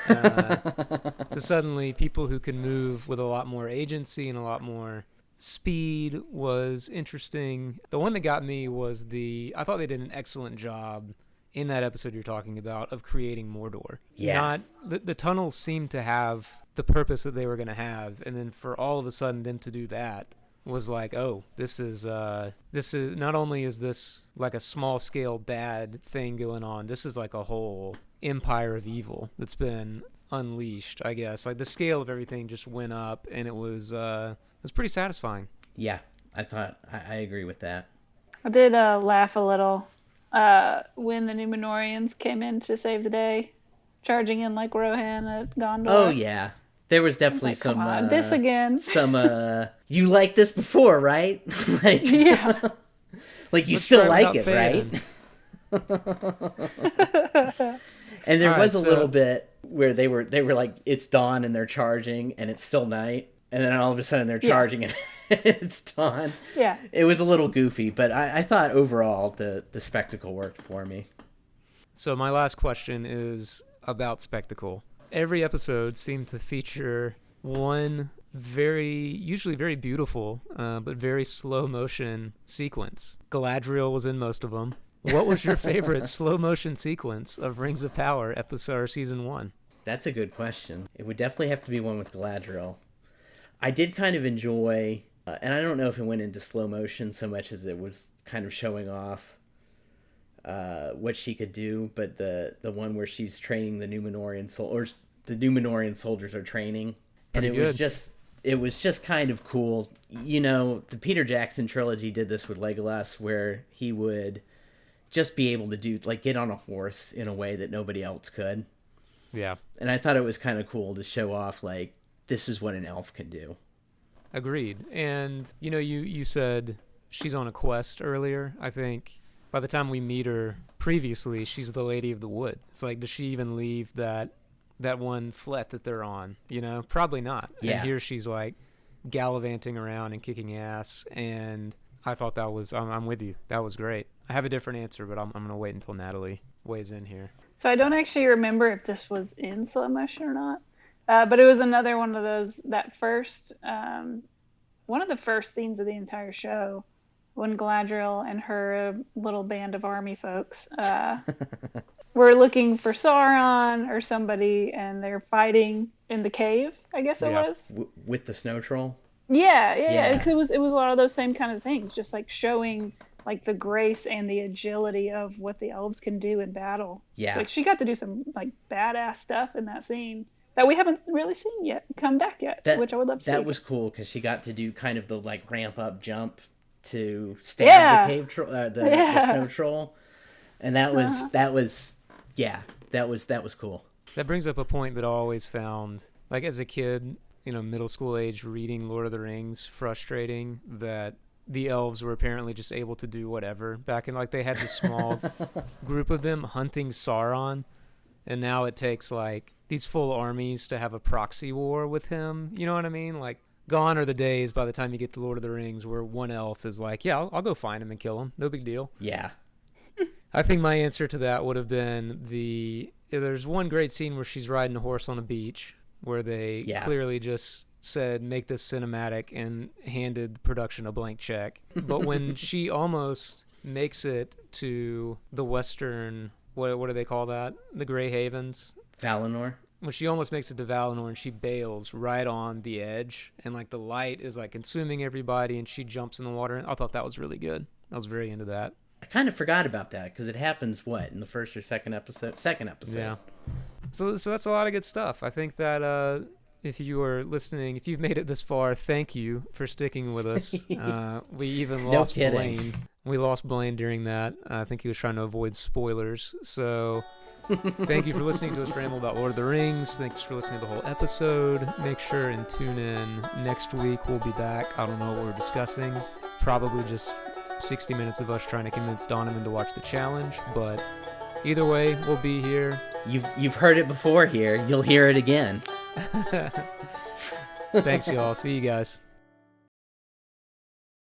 to suddenly people who can move with a lot more agency and a lot more speed was interesting. The one that got me was I thought they did an excellent job in that episode you're talking about of creating Mordor. Yeah. The tunnels seemed to have the purpose that they were going to have, and then for all of a sudden them to do that was like, oh, this is not only is this like a small scale bad thing going on, this is like a whole empire of evil that's been unleashed, I guess. Like, the scale of everything just went up, and it was pretty satisfying. Yeah, I agree with that. I did laugh a little when the Numenorians came in to save the day, charging in like Rohan at Gondor. Oh yeah, there was definitely some this again. Some you liked this before, right? Like, yeah, like you still like it, right? And there was a little bit where they were like, it's dawn and they're charging and it's still night, and then all of a sudden they're charging and it's dawn. Yeah. It was a little goofy, but I thought overall the spectacle worked for me. So my last question is about spectacle. Every episode seemed to feature one usually very beautiful, but very slow motion sequence. Galadriel was in most of them. What was your favorite slow motion sequence of Rings of Power season 1? That's a good question. It would definitely have to be one with Galadriel. I did kind of enjoy, and I don't know if it went into slow motion so much as it was kind of showing off what she could do, but the one where she's training the Numenorian soldiers are training, and it was just kind of cool. The Peter Jackson trilogy did this with Legolas, where he would just be able to do, like, get on a horse in a way that nobody else could. Yeah. And I thought it was kind of cool to show off, like, this is what an elf can do. Agreed. And, you said she's on a quest earlier. I think by the time we meet her previously, she's the Lady of the Wood. It's like, does she even leave that one flet that they're on? Probably not. Yeah. And here she's, like, gallivanting around and kicking ass. And I thought that was, I'm with you. That was great. I have a different answer, but I'm going to wait until Natalie weighs in here. So I don't actually remember if this was in slow motion or not. But it was another one of those, one of the first scenes of the entire show, when Galadriel and her little band of army folks were looking for Sauron or somebody, and they're fighting in the cave, I guess it was. With the snow troll. Yeah. Because it was a lot of those same kind of things, just like showing like the grace and the agility of what the elves can do in battle. Yeah. It's like she got to do some like badass stuff in that scene that we haven't really seen yet, come back yet, which I would love to see. That was cool because she got to do kind of the like ramp up jump to stab the cave troll, the snow troll, and that was cool. That brings up a point that I always found, like as a kid, middle school age, reading Lord of the Rings, frustrating that the elves were apparently just able to do whatever back in, like, they had this small group of them hunting Sauron, and now it takes like these full armies to have a proxy war with him. You know what I mean? Like, gone are the days by the time you get to Lord of the Rings where one elf is like, yeah, I'll go find him and kill him. No big deal. Yeah. I think my answer to that would have been there's one great scene where she's riding a horse on a beach where they clearly just said, make this cinematic, and handed production a blank check. But when she almost makes it to the western, what do they call that? The Grey Havens? Valinor. When she almost makes it to Valinor and she bails right on the edge, and like the light is like consuming everybody and she jumps in the water. I thought that was really good. I was very into that. I kind of forgot about that because it happens, in the first or second episode? Second episode. Yeah. So that's a lot of good stuff. I think that if you are listening, if you've made it this far, thank you for sticking with us. We even lost Blaine. We lost Blaine during that. I think he was trying to avoid spoilers. So thank you for listening to us ramble about Lord of the Rings. Thanks for listening to the whole episode. Make sure and tune in next week. We'll be back. I don't know what we're discussing. Probably just 60 minutes of us trying to convince Donovan to watch the challenge, but either way, we'll be here. You've heard it before here. You'll hear it again. Thanks, y'all. See you guys.